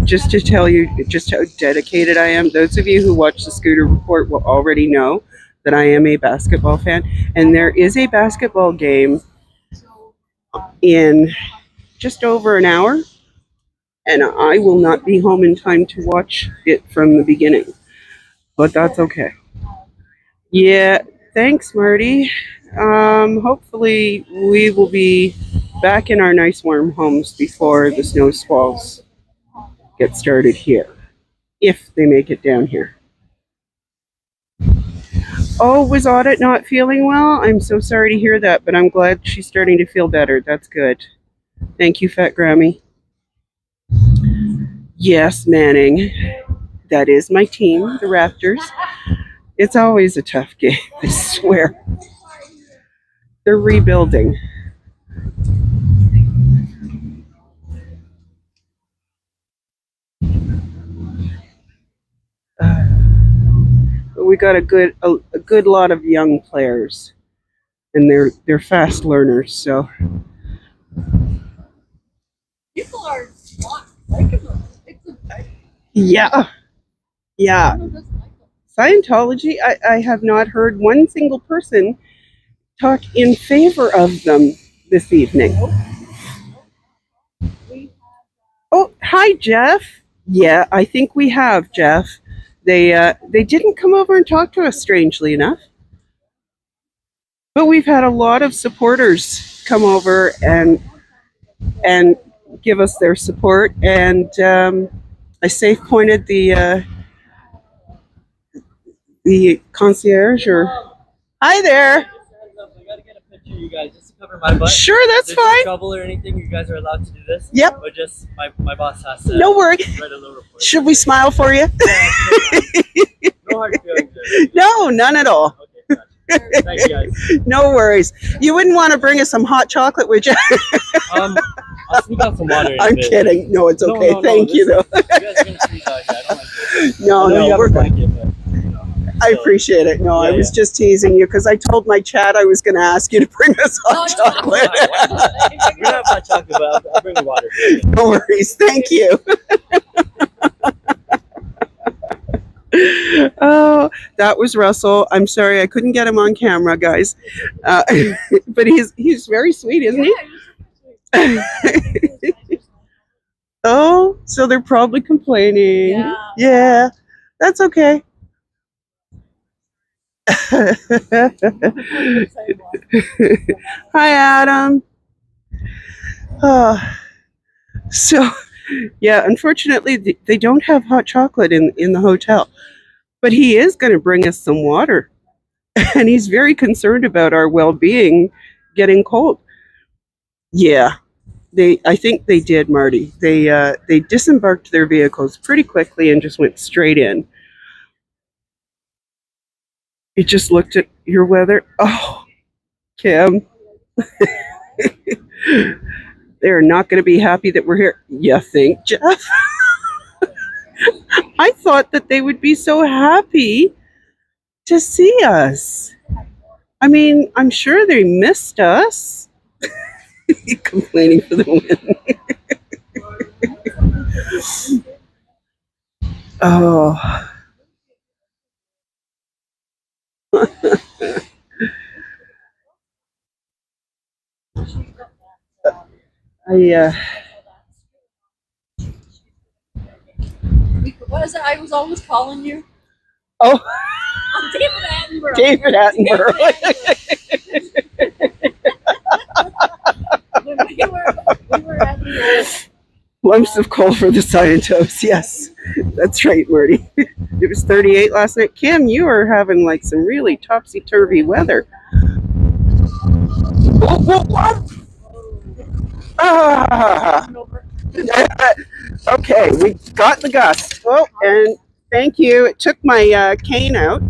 just to tell you just how dedicated I am, those of you who watch the Scooter Report will already know that I am a basketball fan. And there is a basketball game in just over an hour, and I will not be home in time to watch it from the beginning. But that's okay. Yeah, thanks, Marty. Hopefully we will be back in our nice warm homes before the snow squalls get started here, if they make it down here. Oh, was Audit not feeling well? I'm so sorry to hear that, but I'm glad she's starting to feel better. That's good. Thank you, Fat Grammy. Yes, Manning. That is my team, the Raptors. It's always a tough game, I swear. They're rebuilding. We got a good lot of young players, and they're fast learners. So People are not liking them. yeah. Scientology, I have not heard one single person talk in favor of them this evening. Oh, hi, Jeff. Yeah, I think we have, Jeff. They didn't come over and talk to us, strangely enough. But we've had a lot of supporters come over and give us their support. And I safe pointed the concierge. Or hi there. I gotta get a picture of you guys just to cover my butt. Sure, that's If there's fine. trouble or anything, you guys are allowed to do this. Yep. But just my boss has to. No worries. Write a little report. Should we smile for you? No hard feelings. There. No, none at all. Okay, gotcha. Thank you guys. No worries. You wouldn't want to bring us some hot chocolate, would you? I'll sneak out some water. In a I'm bit. kidding. No, it's okay. No, Thank you, though. You guys are gonna freeze out here. I don't like this. No, I know you no, have we're a good. blanket, but, you know, I so- appreciate it. No, I Yeah, was just teasing you because I told my chat I was going to ask you to bring us hot chocolate. We don't have hot chocolate, but I'll bring the water. No worries. Thank you. Oh, that was Russell. I'm sorry I couldn't get him on camera, guys. But he's very sweet, isn't he? Oh, so they're probably complaining. Yeah, that's okay. Hi, Adam. So, yeah, unfortunately, they don't have hot chocolate in the hotel. But he is going to bring us some water. And he's very concerned about our well-being getting cold. Yeah, I think they did, Marty. They disembarked their vehicles pretty quickly and just went straight in. He just looked at your weather. Oh, Kim. They're not going to be happy that we're here. You think, Jeff? I thought that they would be so happy to see us. I mean, I'm sure they missed us. Complaining for the win. Oh. What is it? I was always calling you. Oh, David Attenborough. David Attenborough. we were at the Lumps of coal for the Scientos. Yes, that's right, Marty. It was 38 last night. Kim, you are having like some really topsy-turvy weather. Ah. Okay, we got the gust. Oh, and Thank you. It took my cane out.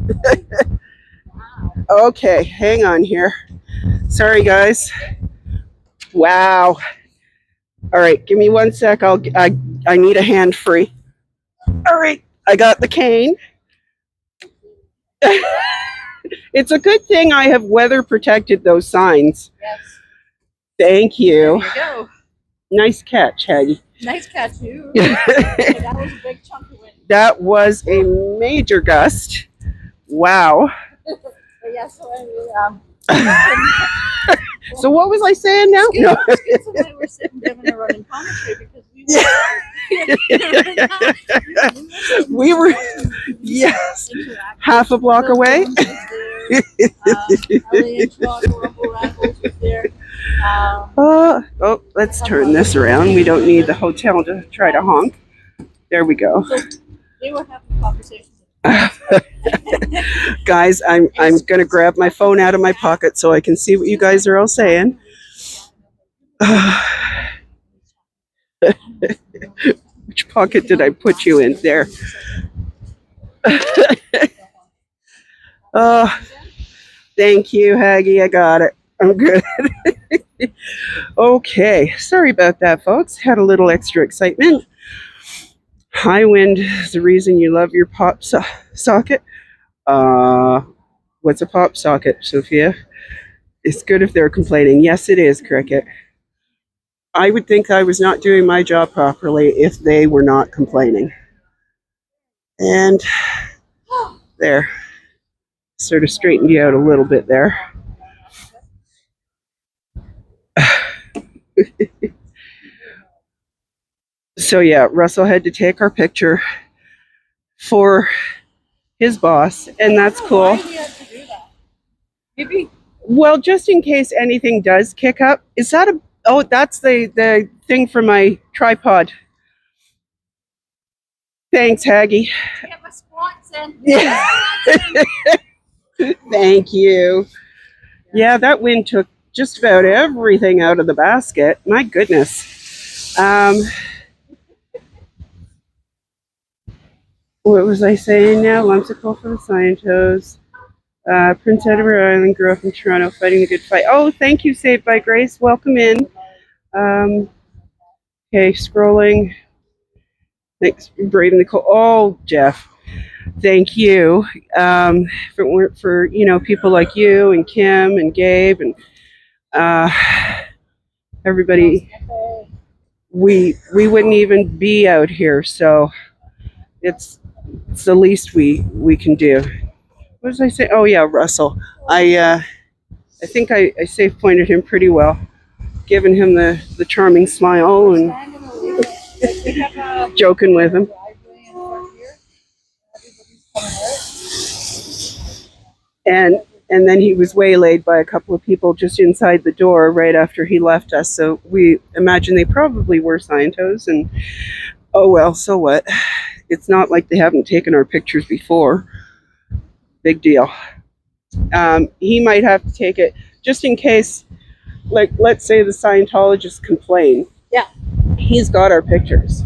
Okay, hang on here. Sorry, guys. Wow. All right, give me 1 sec. I need a hand free. All right, I got the cane. It's a good thing I have weather protected those signs. Yes. Thank There you. you go. Nice catch, Hattie. Nice catch, you. That was a big chunk of wind. That was a major gust. Wow. But yeah, so anyway, So what was I saying now? No. Skits and I were sitting giving a running commentary because We were, yes, half a block away. Oh, let's turn this around. We don't need the hotel to try to honk. There we go. So they were having conversations. Guys, I'm gonna grab my phone out of my pocket so I can see what you guys are all saying. Which pocket did I put you in? There. Oh, thank you, Haggy. I got it. I'm good. Okay. Sorry about that, folks. Had a little extra excitement. High wind is the reason you love your pop socket. What's a pop socket, Sophia? It's good if they're complaining. Yes, it is, Cricket. I would think I was not doing my job properly if they were not complaining. And there. Sort of straightened you out a little bit there. So yeah, Russell had to take our picture for his boss, and that's cool. Why do you have to do that? Maybe. Well, just in case anything does kick up. Is that a... Oh, that's the thing for my tripod. Thanks, Haggy. Get my squats in. Yeah. Thank you. Yeah, that wind took just about everything out of the basket. My goodness. What was I saying now? Lumsicle for the Scientos. Prince Edward Island, grew up in Toronto, fighting the good fight. Oh, thank you, Saved by Grace. Welcome in. Okay, scrolling. Thanks for braving the cold. Oh, Jeff, thank you. If it weren't for, people like you and Kim and Gabe and everybody, we wouldn't even be out here. So it's the least we can do. What did I say? Oh yeah, Russell. I think I safe pointed him pretty well, giving him the charming smile and joking with him. And then he was waylaid by a couple of people just inside the door right after he left us. So we imagine they probably were Scientos, and oh well, so what? It's not like they haven't taken our pictures before. Big deal. He might have to take it just in case, like, let's say the Scientologists complain. Yeah. He's got our pictures.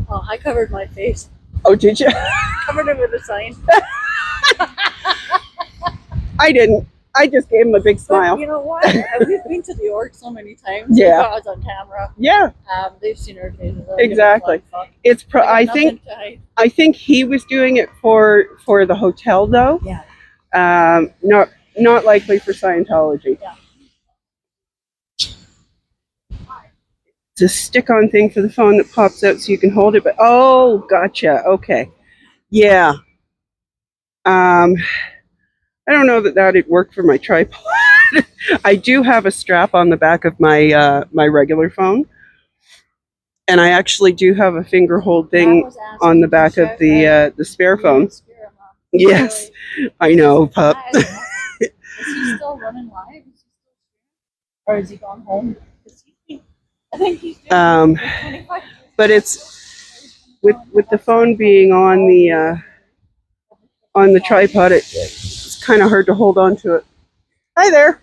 Oh, I covered my face. Oh, did you? Covered it with a sign. I didn't. I just gave him a big smile. But you know what? We've been to the org so many times. Yeah. We got us on camera. Yeah. They've seen our faces. Exactly. It's I think he was doing it for the hotel though. Yeah. Not likely for Scientology. Yeah. It's a stick-on thing for the phone that pops out so you can hold it. But oh, gotcha. Okay. Yeah. I don't know that'd work for my tripod. I do have a strap on the back of my my regular phone, and I actually do have a finger hold thing on the back of the spare phone. Yes, I know, pup. Is he still running live? Or is he gone home? I think he's doing 25. But it's with the phone being on the tripod. It's kind of hard to hold on to it. Hi there.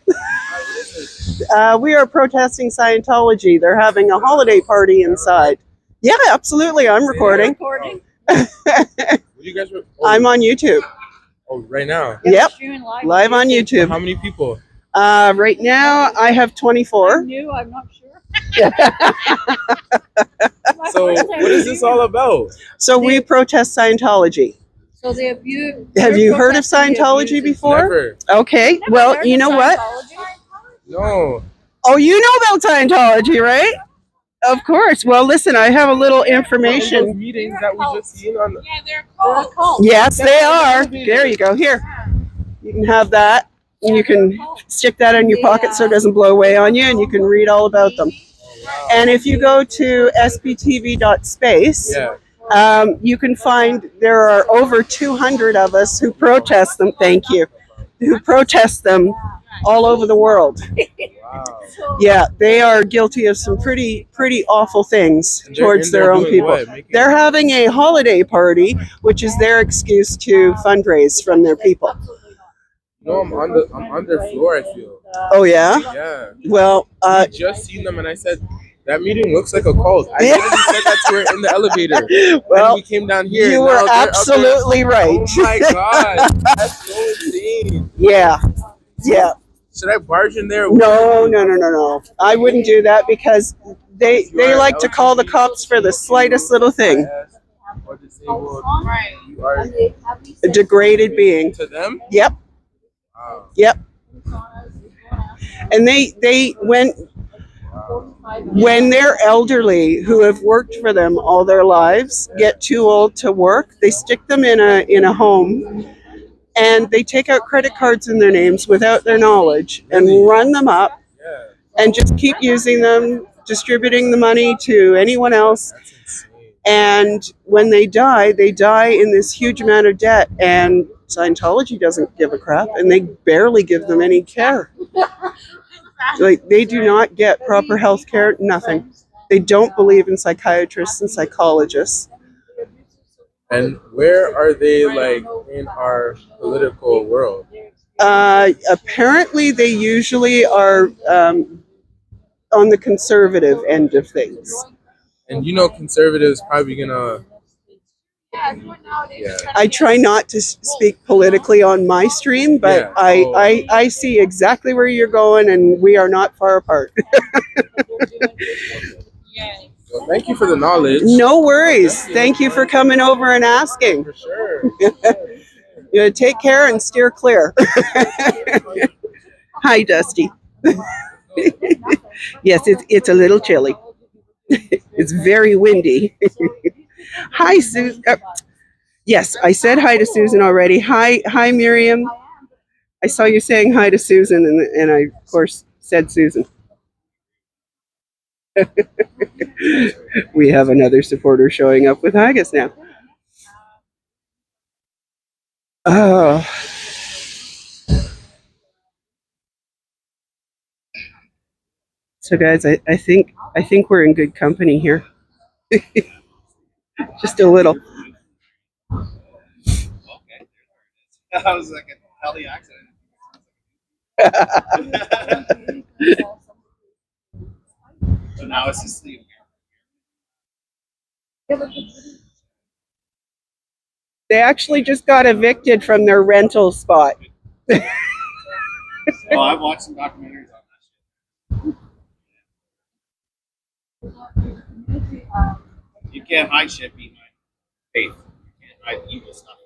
We are protesting Scientology. They're having a holiday party inside. Yeah, absolutely. I'm recording. What do you guys? I'm on YouTube. Oh, right now. Yep, Streaming live on YouTube. How many people? Right now, I have 24. I'm new. I'm not sure. So, what is this all about? So we protest Scientology. So the abuse. Have you heard of Scientology before? Never. Okay, well, you know what? No. Oh, you know about Scientology, right? Of course. Well, listen, I have a little Those information. meetings that we just seen on. Yeah, they're called. Yes, they are. There you go. Here, you can have that. And you can stick that in your pocket so it doesn't blow away on you, and you can read all about them. And if you go to sptv.space, you can find there are over 200 of us who protest them. Thank you. Who protest them all over the world. Wow. Yeah, they are guilty of some pretty awful things towards their own people. They're having a holiday party, which is their excuse to fundraise from their people. No, I'm on their floor. I feel. Oh yeah. Yeah. Well, I just seen them, and I said that meeting looks like a cult. I literally said that to her in the elevator. well, and we came down here. you and were now they're up there. absolutely right. Oh my god, that's so insane. Yeah. Yeah. Should I barge in there? No. I wouldn't do that because they like to call the cops for the slightest little thing. Or disabled. Right. You are A degraded being. to them. Yep. Wow. Yep. And they when they're elderly who have worked for them all their lives get too old to work, they stick them in a home and they take out credit cards in their names without their knowledge and run them up Yeah. and just keep using them, distributing the money to anyone else. That's insane. And when they die in this huge amount of debt, and Scientology doesn't give a crap, and they barely give them any care. Like, they do not get proper health care, nothing. They don't believe in psychiatrists and psychologists. And where are they, like, in our political world? Apparently, they usually are on the conservative end of things. And you know, conservatives probably gonna. Yeah. I try not to speak politically on my stream, but Yeah. I see exactly where you're going, and we are not far apart. Well, thank you for the knowledge. No worries. Thank you for coming over and asking. For sure. You take care and steer clear. Hi, Dusty. Yes, it's a little chilly. It's very windy. Hi, Susan. Yes, I said hi to Susan already. Hi, Miriam. I saw you saying hi to Susan, and I, of course, said Susan. We have another supporter showing up with haggis now. Oh. So, guys, I think we're in good company here. Just a little. That was like a heli accident. So now it's just sleep. They actually just got evicted from their rental spot. Oh, I've watched some documentaries on that shit. You can't hide shit behind faith. You can't hide evil stuff.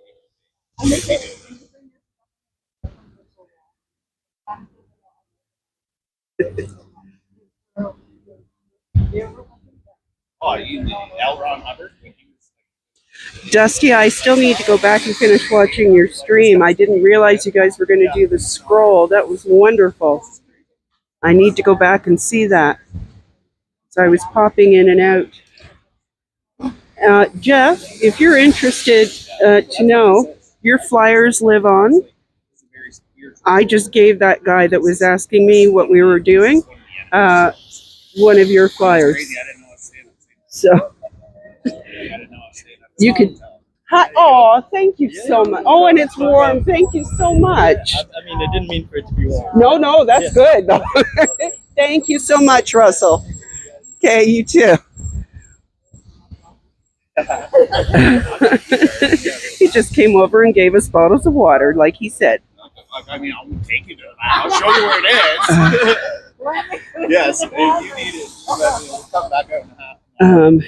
Oh, you L. Ron Hubbard? Dusty, I still need to go back and finish watching your stream. I didn't realize you guys were going to do the scroll. That was wonderful. I need to go back and see that. So I was popping in and out. Jeff, if you're interested to know, your flyers live on. I just gave that guy that was asking me what we were doing one of your flyers. So you could. Hi, oh, thank you so much. Oh, and it's warm. Thank you so much. I mean, I didn't mean for it to be warm. No, that's good. Thank you so much, Russell. Okay, you too. He just came over and gave us bottles of water, like he said. I mean, I'll take you to that. I'll show you where it is. Yes, if you need it, we'll come back out in a half.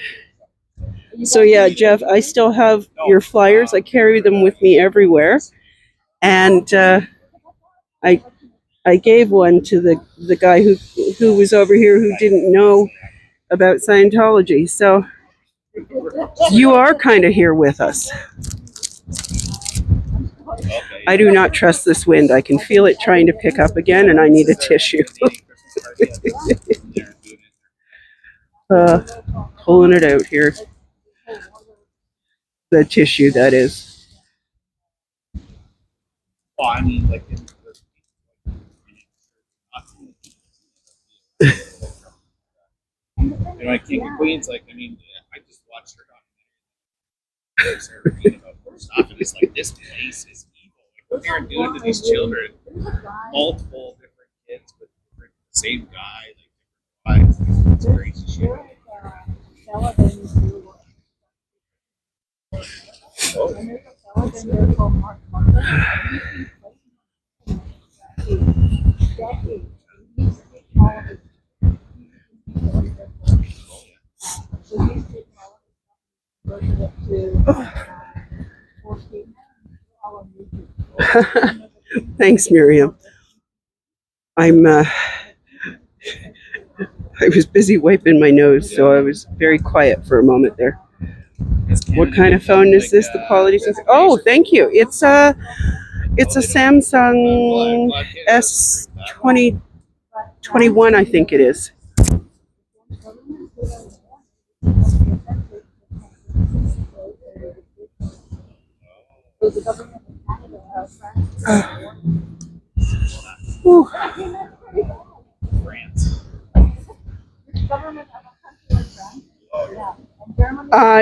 So yeah, Jeff, I still have your flyers. I carry them with me everywhere, and I gave one to the guy who was over here who didn't know about Scientology. So you are kind of here with us. I do not trust this wind. I can feel it trying to pick up again, and I need a tissue. Pulling it out here. The tissue, that is. Well, I mean, like, like King of Queens, like, I mean, I just watched her documentary about more stuff, and it's like, this place is evil. Like, what they're doing to these children, multiple different kids with the same guy, like, different wives, it's crazy shit. Thanks, Miriam. I was busy wiping my nose, so I was very quiet for a moment there. What kind of phone is this? The quality is... Oh, thank you. It's a Samsung S2021, I think it is.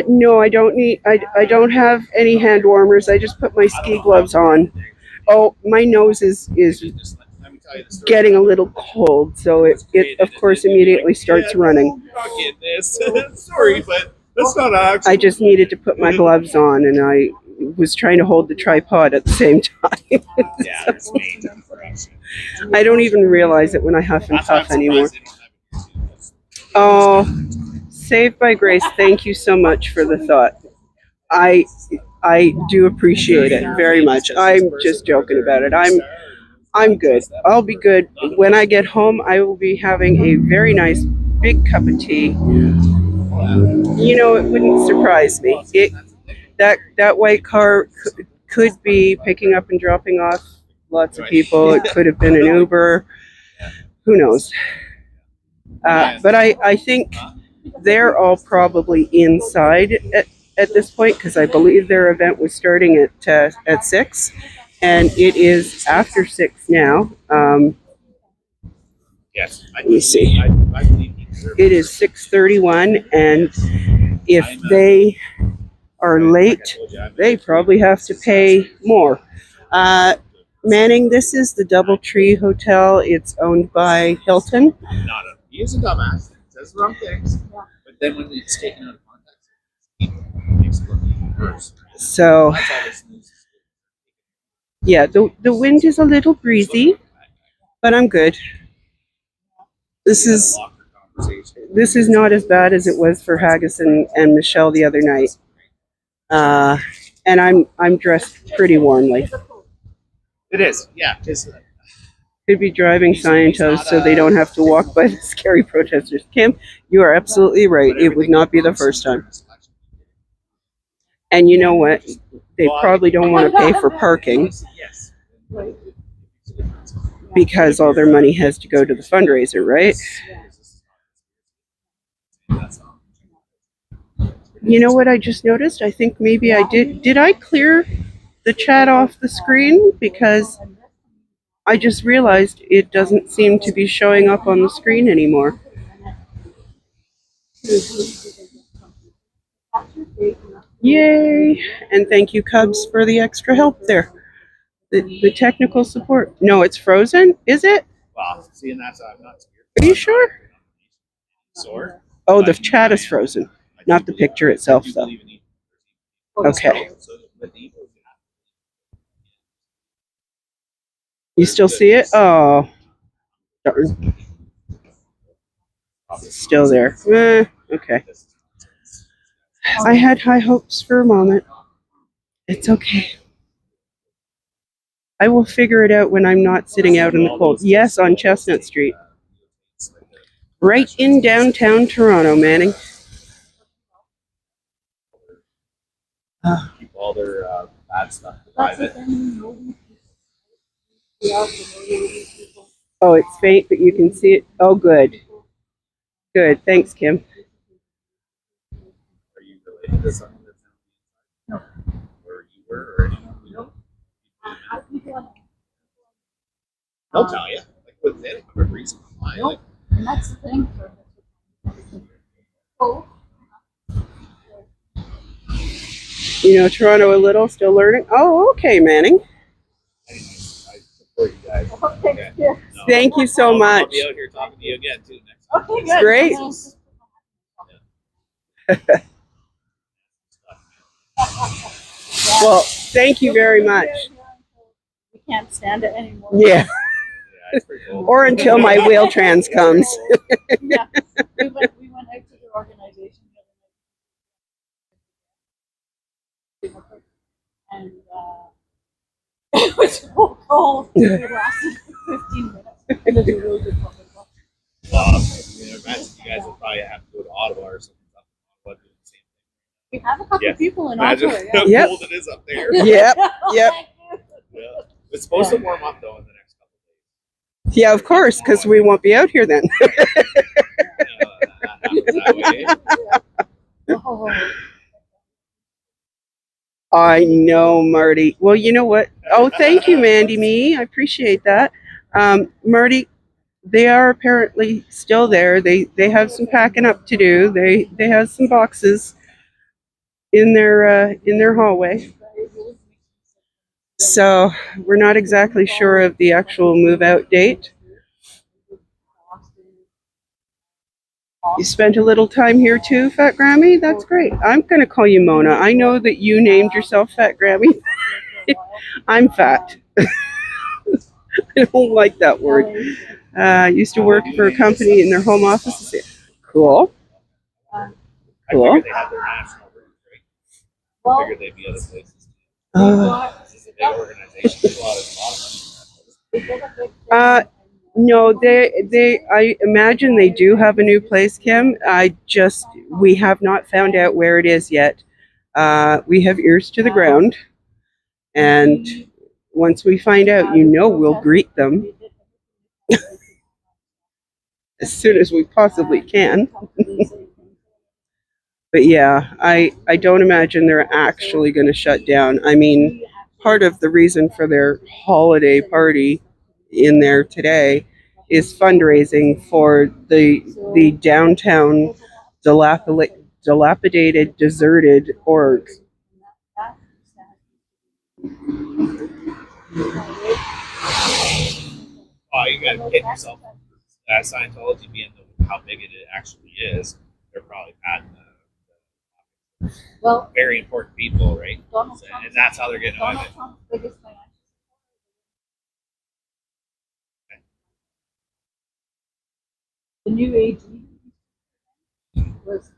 No, I don't need. I don't have any hand warmers. I just put my ski gloves on. Oh, my nose is getting a little cold, so it of course immediately starts running. Sorry, but that's not actually. I just needed to put my gloves on, and I was trying to hold the tripod at the same time. I don't even realize it when I huff and puff anymore. Oh, saved by grace. Thank you so much for the thought. I do appreciate it very much. I'm just joking about it. I'm good. I'll be good. When I get home, I will be having a very nice big cup of tea. You know, it wouldn't surprise me. That white car could be picking up and dropping off lots of people. It could have been an Uber. Who knows? But I think they're all probably inside at this point, because I believe their event was starting at 6, and it is after 6 now. Yes, let me see. It is 6:31, and if they are late, they probably have to pay more. Manning, this is the DoubleTree Hotel. It's owned by Hilton. He is a dumbass. He says the wrong things, but then when it's taken out of context, it makes it look even worse. So, yeah, the wind is a little breezy, but I'm good. This is not as bad as it was for Haggis and Michelle the other night. And I'm dressed pretty warmly. It is, yeah. Could be driving Scientos so they don't have to walk by the scary protesters. Kim, you are absolutely right. It would not be the first time. And you know what? They probably don't want to pay for parking because all their money has to go to the fundraiser, right? You know what I just noticed? I think maybe I did. Did I clear the chat off the screen? Because I just realized it doesn't seem to be showing up on the screen anymore. Yay! And thank you, Cubs, for the extra help there. The technical support. No, it's frozen? Is it? Well, seeing that, I'm not scared. Are you sure? Sore? Oh, the chat is frozen. Not the picture itself, though. Even eat Okay. So with evil, You still see it? Oh, darn. It's still there. Okay. I had high hopes for a moment. It's okay. I will figure it out when I'm not sitting out in the cold. Yes, on Chestnut Street. Right in downtown Toronto, Manning. keep all their bad stuff That's the private. thing, nobody- we are familiar with these people. Oh, it's faint, but you can see it. Oh, good. Good. Thanks, Kim. Are you related to someone that's No. or you were or anyone? I think one- They'll tell you. Like, with they don't have a reason to lie. Nope. Like, And that's the thing. Oh, You know Toronto a little, still learning. Oh, okay, Manning. anyways, I support you guys. okay, yeah. No, Thank you so I'll much. be out here talking to you again too next time. Okay, good. Great. Well, thank you very much. We can't stand it anymore. Yeah. Yeah, it's pretty cool. Or until my wheel trans comes. Yeah. We went out to the organization the other night. And it was so cold. It lasted 15 minutes. And it's a really good fucking book. Imagine you guys would probably have to go to Ottawa or something. Ottawa doing the same We have a couple Yeah. people in thing. Imagine Ottawa. how Yep. cold it is up there. Yep. Yep. Yeah. It's supposed to warm up though in the next couple of days. Yeah, of course, because we won't be out here then. That happens that way. Oh, I know, Marty. Well, you know what? Oh, thank you, Mandy Me. I appreciate that. Marty, they are apparently still there. They have some packing up to do. They have some boxes in their hallway. So we're not exactly sure of the actual move out date. You spent a little time here too, Fat Grammy? That's great. I'm going to call you Mona. I know that you named yourself Fat Grammy. I'm fat. I don't like that word. I used to work for a company in their home office. Cool. I Cool. figured they had their national roots, right? I well, figured they'd be other places. This is a big organization. There's a lot of money. No, I imagine they do have a new place, Kim. We have not found out where it is yet. We have ears to the ground, and once we find out, we'll greet them as soon as we possibly can. But yeah, I don't imagine they're actually going to shut down. I mean, part of the reason for their holiday party in there today is fundraising for the downtown dilapidated, deserted org. Oh, you gotta kid yourself. Scientology being how big it actually is, they're probably patting well, very important people, right? Donald So- Trump. and that's how they're getting away with Donald it. Trump's biggest financial support. The new AG was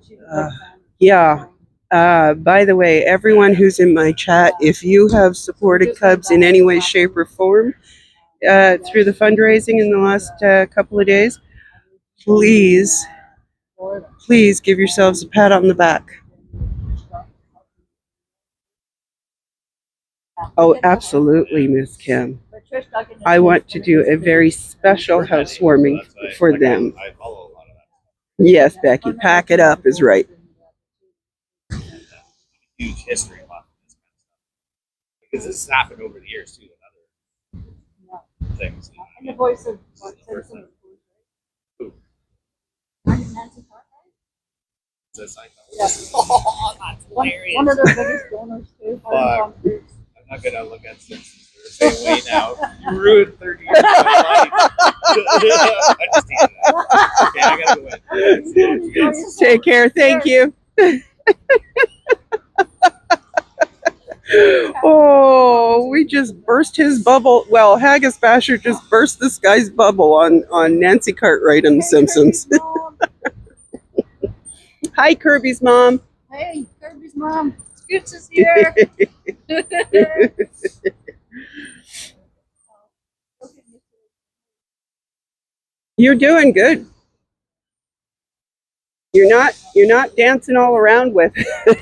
she was like, Yeah. By the way, everyone who's in my chat, if you have supported Cubs in any way, shape, or form through the fundraising in the last couple of days, please give yourselves a pat on the back. Oh, absolutely, Miss Kim. I want to do a very special housewarming So that's why, for like, them. I follow a lot of that. Yes, Becky, pack it up is right. Huge history behind this kind of stuff. Because this has happened over the years too with other things. You know. And the voice of Person. Who? Nancy Cartwright. Is that Seinfeld? Yes. Oh, that's hilarious. One of their biggest donors too. Fuck. I'm not gonna look at Simpsons the same way now. You ruined 30 years of my life. I just teased that. Okay, I gotta go in. See you guys. Take care. Thank you. Oh, we just burst his bubble. Well, Haggis Basher just burst this guy's bubble on Nancy Cartwright and The Simpsons. Hi, Kirby's mom. Hey, Kirby's mom. Scoots is here. You're doing good. You're not dancing all around with it.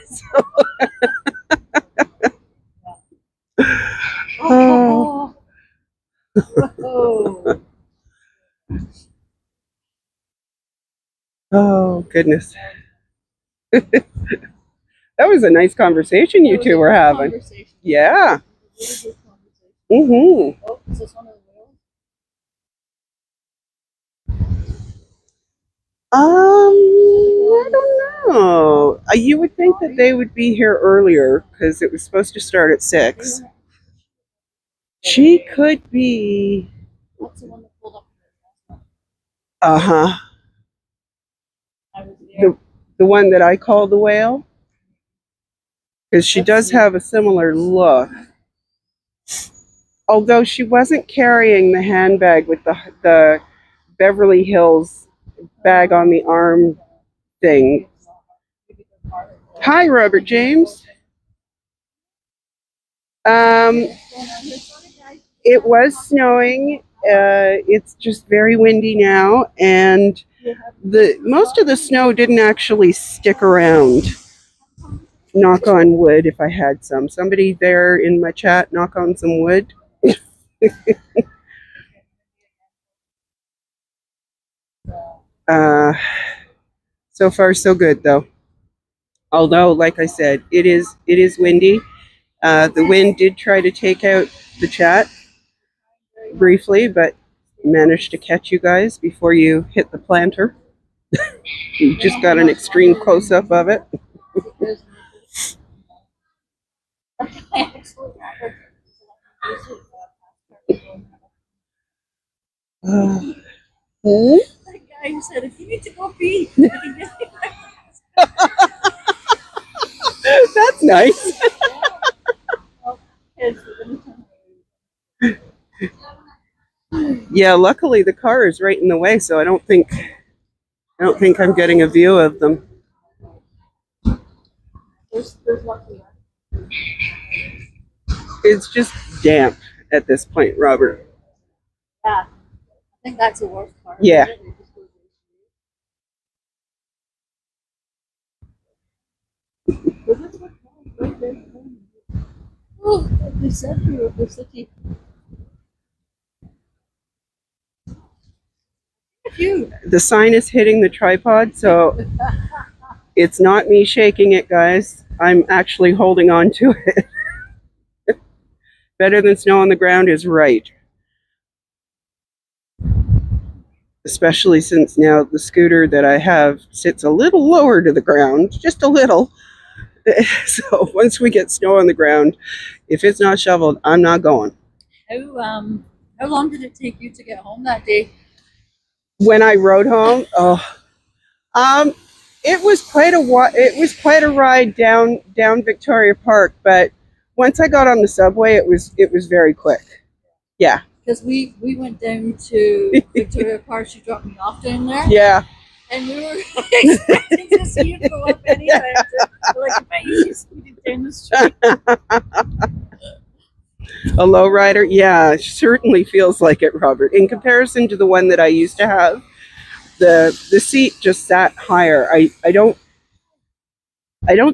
Oh. Oh. Oh, goodness. That was a nice conversation you two were having. Yeah. Mm-hmm. Oh, is this one of the whales? I don't know. You would think that they would be here earlier because it was supposed to start at 6. She could be. That's the one that pulled up. Uh-huh. I was there. The one that I call the whale? Because she does have a similar look. Although she wasn't carrying the handbag with the Beverly Hills bag on the arm thing. Hi, Robert James. It was snowing. It's just very windy now, and most of the snow didn't actually stick around. Knock on wood if I had some. Somebody there in my chat, knock on some wood. So far so good though. Although, like I said, it is windy. The wind did try to take out the chat briefly, but managed to catch you guys before you hit the planter. You just got an extreme close-up of it. That guy who said, if you need to go pee, you can get me That's nice. Yeah, luckily the car is right in the way, so I don't think I'm getting a view of them. There's lucky. It's just damp at this point, Robert. Yeah. I think that's the worst part. Yeah. Oh, the center of the city. The sign is hitting the tripod, so it's not me shaking it, guys. I'm actually holding on to it. Better than snow on the ground is right. Especially since now the scooter that I have sits a little lower to the ground, just a little. So once we get snow on the ground, if it's not shoveled, I'm not going. How long did it take you to get home that day? When I rode home, it was quite a ride down Victoria Park, but once I got on the subway, it was very quick. Yeah. Because we went down to Victoria Park. She dropped me off down there. Yeah. And we were expecting to see you go up anyway. So, like, if I usually scooted down the street. A lowrider? Yeah, it certainly feels like it, Robert. In comparison to the one that I used to have, the seat just sat higher. I don't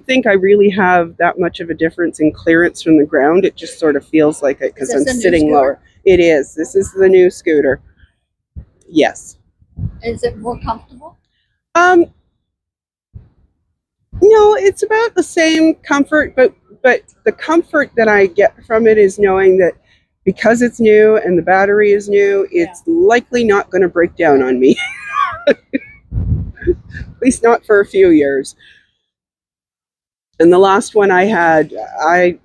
think I really have that much of a difference in clearance from the ground. It just sort of feels like it because I'm sitting lower. It is. This is the new scooter. Yes. Is it more comfortable? No, it's about the same comfort, but the comfort that I get from it is knowing that because it's new and the battery is new, it's likely not going to break down on me. At least not for a few years. And the last one I had, I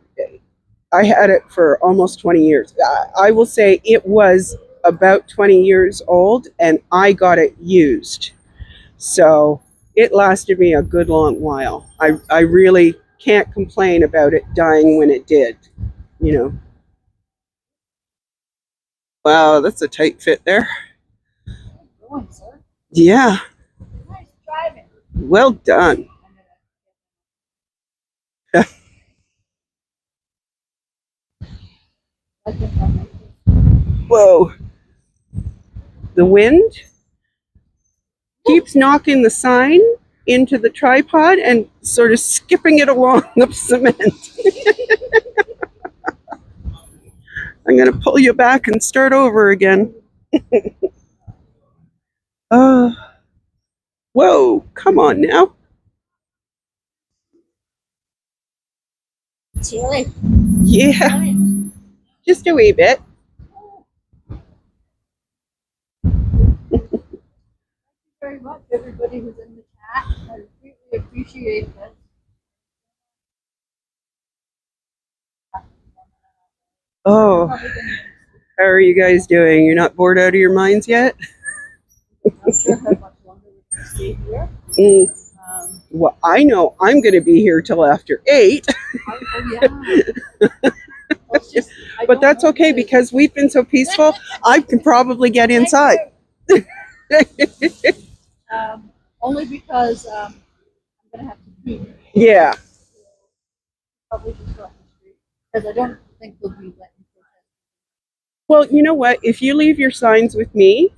had it for almost 20 years. I will say it was about 20 years old, and I got it used. So it lasted me a good long while. I really can't complain about it dying when it did, you know. Wow, that's a tight fit there. Going, sir. Yeah, Nice driving. well done. Whoa. The wind keeps knocking the sign into the tripod and sort of skipping it along the cement. I'm going to pull you back and start over again. Whoa, come on now. Chilly. Yeah, just a wee bit. Very much, everybody who's in the chat. I really appreciate it. Oh, how are you guys doing? You're not bored out of your minds yet? Not sure how much longer we can stay here. Well, I know I'm going to be here till after 8. Yeah. But that's okay because we've been so peaceful, I can probably get inside. Only because I'm gonna have to pee. Yeah. Probably just cross the street because I don't think they'll be letting protest. Well, you know what? If you leave your signs with me,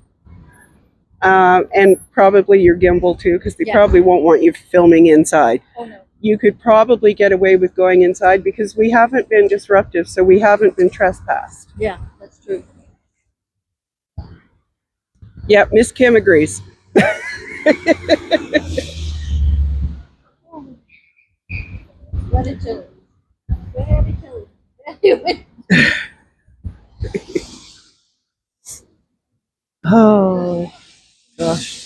and probably your gimbal too, because they probably won't want you filming inside. Oh no. You could probably get away with going inside because we haven't been disruptive, so we haven't been trespassed. Yeah, that's true. Yep, Miss Kim agrees. Very chilly. Very chilly. Oh, gosh.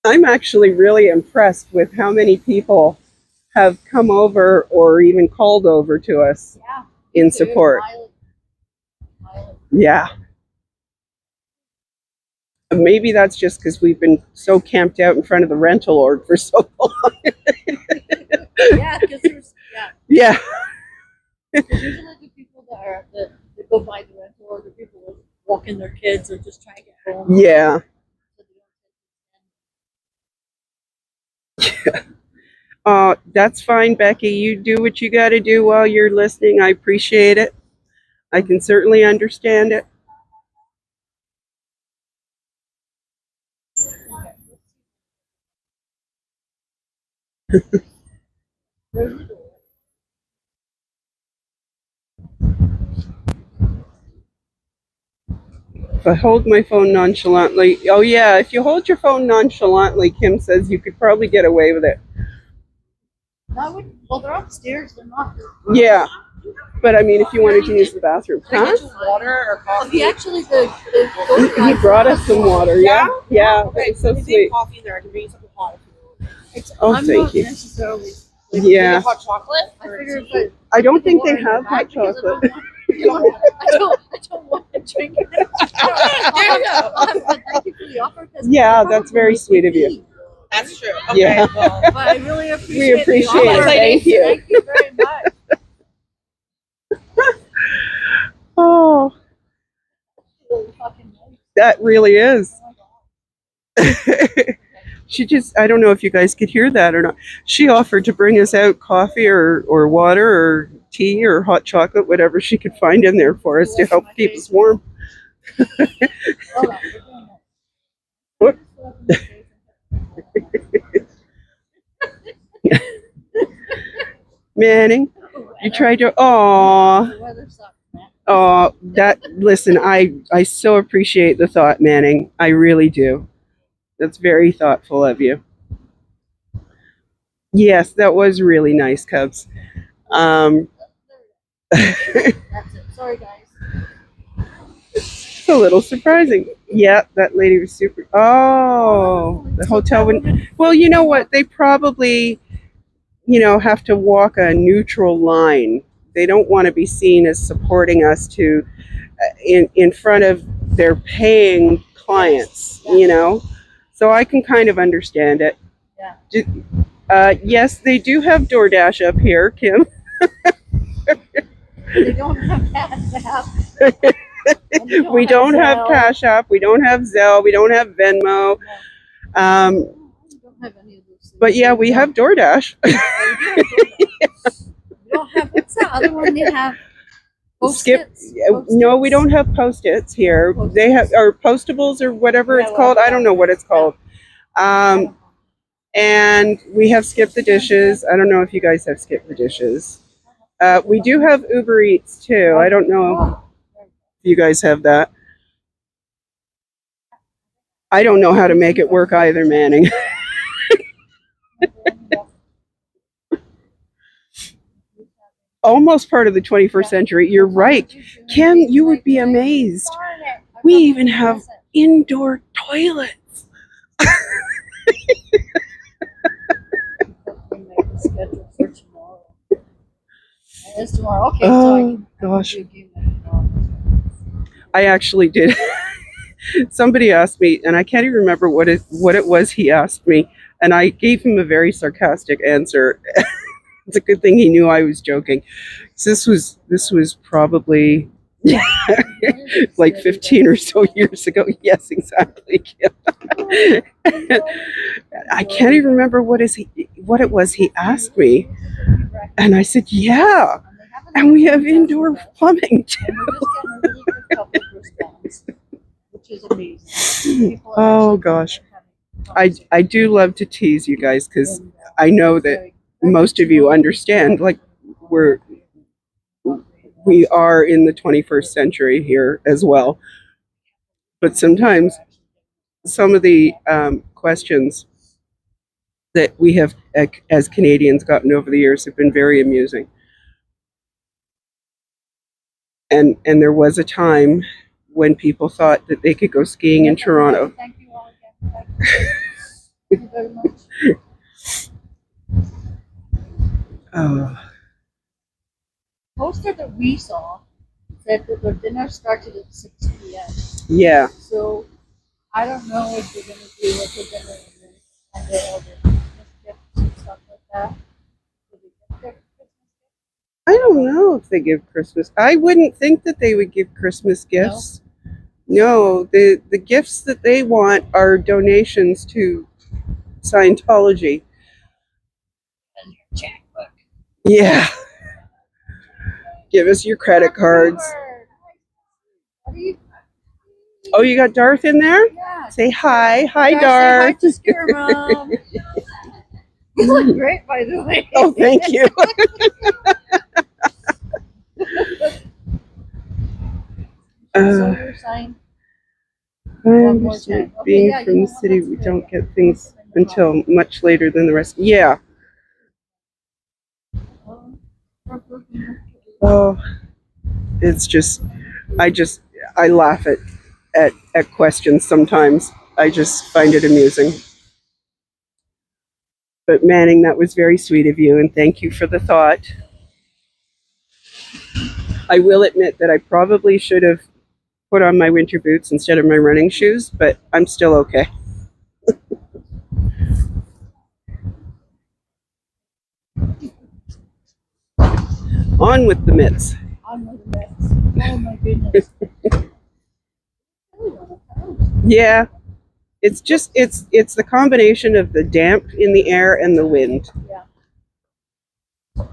I'm actually really impressed with how many people have come over or even called over to us in support. Yeah. Maybe that's just because we've been so camped out in front of the rental org for so long. Yeah, because there's Yeah. usually the people that go by the rental or the people who walking their kids or just trying to get home. Yeah. That's fine, Becky. You do what you got to do while you're listening. I appreciate it. I can certainly understand it. If I hold my phone nonchalantly, oh yeah, if you hold your phone nonchalantly, Kim says you could probably get away with it. Well, they're upstairs. They're not. Yeah, but I mean, if you wanted to use the bathroom, huh? Water or coffee? He actually He brought us some water. Yeah, yeah. Okay, So so sweet. coffee there. I can bring you something hot. Oh, I'm thank not you. necessarily. Yeah. Hot chocolate? I figured, but I don't think they have hot chocolate. I don't want to drink it. There you go. Thank you for the offer. 'Cause Yeah, that's very sweet of you. That's true. Okay, Yeah. well, But I really appreciate appreciate the it. offer. Thank you. Thank you very much. Oh, Really fucking nice. that really is. Oh my God. She just, I don't know if you guys could hear that or not. She offered to bring us out coffee or water or tea or hot chocolate, whatever she could find in there for us to help keep us warm. Hold on, we're doing What? that. Manning, you tried to, aw. The weather sucks, man. Oh, listen, I so appreciate the thought, Manning. I really do. That's very thoughtful of you. Yes, that was really nice, Cubs. That's it. Sorry, guys. It's a little surprising. Yeah, that lady was super. Oh, the hotel wouldn't. Well, you know what? They probably, have to walk a neutral line They don't want to be seen as supporting us to in front of their paying clients, you know. So I can kind of understand it. Yeah. Yes, they do have DoorDash up here, Kim. They don't have Cash App. We don't have Zelle. Cash App. We don't have Zelle. We don't have Venmo. We don't have any of those things. But yeah, we have DoorDash. We don't have, what's that other one they have? Skip. Post-its? No, we don't have Post-its here. They have, or Postables or whatever it's called. I don't know what it's called. And we have Skip the Dishes. I don't know if you guys have Skip the Dishes. We do have Uber Eats too. I don't know if you guys have that. I don't know how to make it work either, Manning. Almost part of the 21st century. You're right. Kim, you would be amazed. We even have indoor toilets. Schedule for tomorrow. It's tomorrow. Okay, Oh, gosh. I actually did. Somebody asked me, and I can't even remember what it was he asked me, and I gave him a very sarcastic answer. It's a good thing he knew I was joking. So this was probably like 15 or so years ago. Yes, exactly. I can't even remember what it was he asked me, and I said, "Yeah, and we have indoor plumbing too." And we're just getting a really good public response, which is amazing. People are Oh actually gosh, having I do love to tease you guys because I know that most of you understand. Like we are in the 21st century here as well, but sometimes some of the questions that we have as Canadians gotten over the years have been very amusing. And there was a time when people thought that they could go skiing in Toronto. Thank you all again. Thank you very much. Oh, Poster that we saw said that their dinner started at 6 p.m. yeah. So I don't know if they're going to do like a dinner and then all the Christmas gifts and stuff like that. Do they get their Christmas gifts? I don't know if they give Christmas. I wouldn't think that they would give Christmas gifts. No, the gifts that they want are donations to Scientology. And your checkbook. Yeah. Give us your credit cards. Oh, you got Darth in there? Yeah. Say hi. Hi, Say hi Darth. to Scare Mom. You look great, by the way. Oh, thank you. So you're saying I one more understand. time. Okay, Being yeah, from you the know what, city, that's we good. don't get things until much later than the rest. Yeah. Oh, it's just, I laugh at questions sometimes. I just find it amusing. But Manning, that was very sweet of you, and thank you for the thought. I will admit that I probably should have put on my winter boots instead of my running shoes, but I'm still okay. On with the mitts. On with the mess. Oh my goodness. Yeah. It's just it's the combination of the damp in the air and the wind. Yeah. Look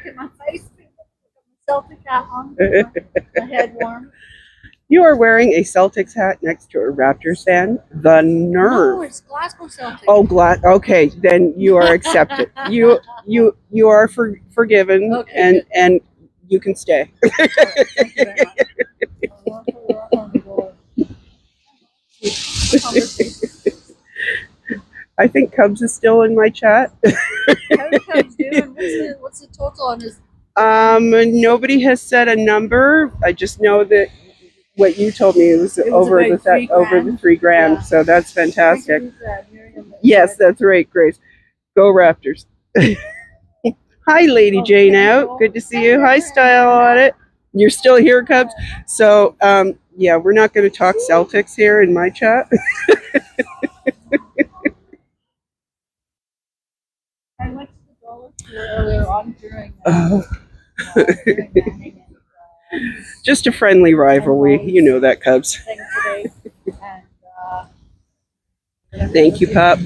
at my face. Look at my Celtic hat on. My head warm. You are wearing a Celtics hat next to a Raptors fan. The nerve. No, it's Glasgow Celtic. Oh, okay, then you are accepted. You are forgiven, Okay, and you can stay. Thank you very much. I think Cubs is still in my chat. How are Cubs doing? What's the total on his? Nobody has said a number. I just know that what you told me was It was over about the over the $3,000. Yeah. So that's fantastic. Miriam, Yes, that's right, Grace. Go Raptors. Hi, Lady Jane out. Good to see you. Hi, Style on it. You're still here, Cubs. So, yeah, we're not going to talk Celtics here in my chat. I went to the dollar store earlier on during Oh, during Manning and just a friendly rivalry. You know that, Cubs. thing today, and Thank you, Pup.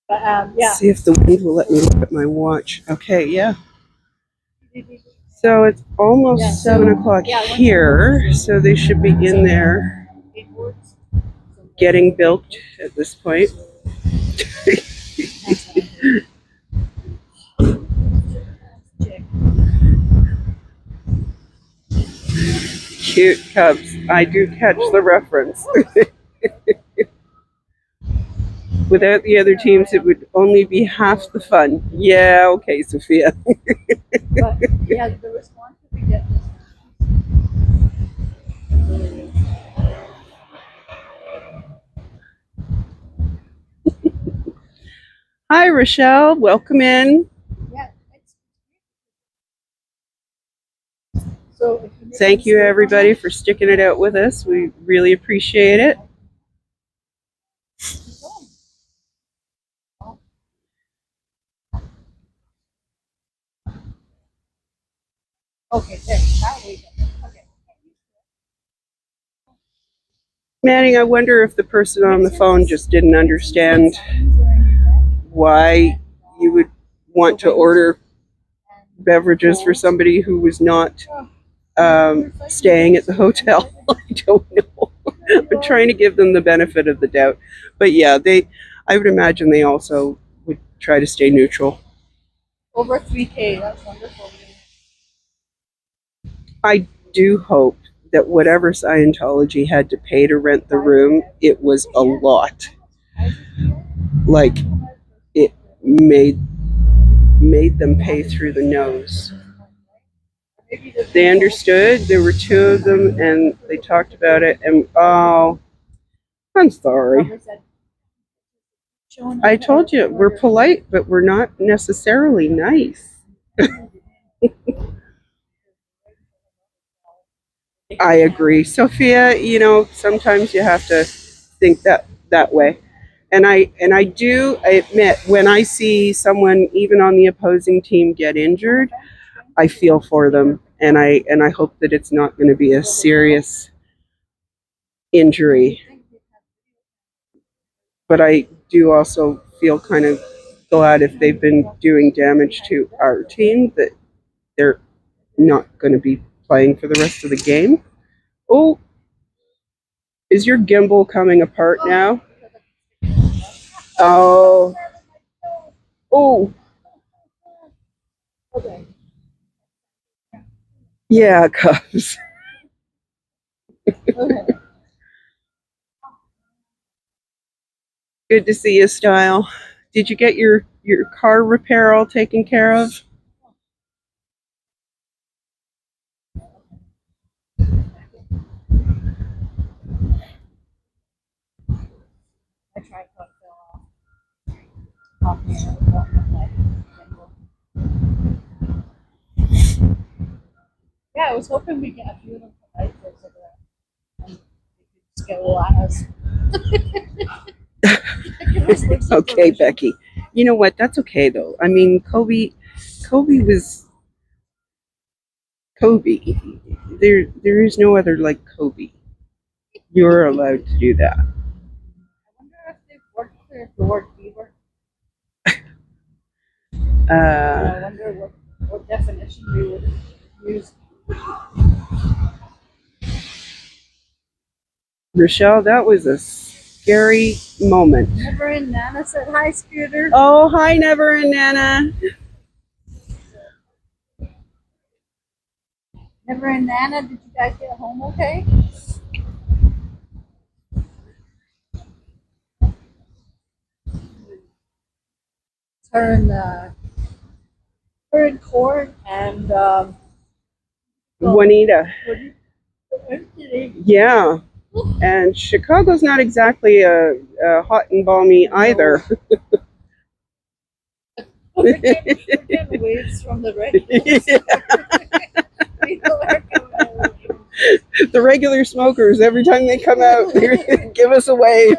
But yeah. See if the wind will let me look at my watch. Okay, yeah. So it's almost 7 o'clock here, so they should be in there getting built at this point. Cute Cubs. I do catch the reference. Without the other teams, it would only be half the fun. Yeah, okay, Sophia. But yeah, the response that we get is Hi, Rochelle. Welcome in. yeah. So if you Thank you, everybody, for sticking it out with us. We really appreciate it. Okay, there. That way. Okay. Manning, I wonder if the person on the phone just didn't understand why you would want to order beverages for somebody who was not staying at the hotel. I don't know. I'm trying to give them the benefit of the doubt. But yeah, I would imagine they also would try to stay neutral. Over 3K. That's wonderful. I do hope that whatever Scientology had to pay to rent the room, it was a lot. Like, it made them pay through the nose. They understood. There were two of them, and they talked about it. And oh, I'm sorry. I told you we're polite, but we're not necessarily nice. I agree, Sophia. You know, sometimes you have to think that way. And I admit, when I see someone even on the opposing team get injured, I feel for them, and I hope that it's not going to be a serious injury. But I do also feel kind of glad if they've been doing damage to our team that they're not going to be playing for the rest of the game. Oh, is your gimbal coming apart now? Oh. Oh. Yeah, Cubs. Good to see you, Style. Did you get your car repair all taken care of? I tried to fill off yeah, I was hoping we'd get a few of them tonight for and just get a little at us. Okay, Becky. You know what? That's okay though. I mean, Kobe was Kobe. There is no other like Kobe. You're allowed to do that. I wonder if they've worked for the word beaver. I wonder what definition we would use. Rochelle, that was a scary moment. Never and Nana said hi, Scooter. Oh, hi, Never and Nana. Never and Nana, did you guys get home okay? Her and Cord and Juanita. Yeah. And Chicago's not exactly a hot and balmy either. We're getting waves from the regulars. People are coming out. The regular smokers, every time they come out, they give us a wave.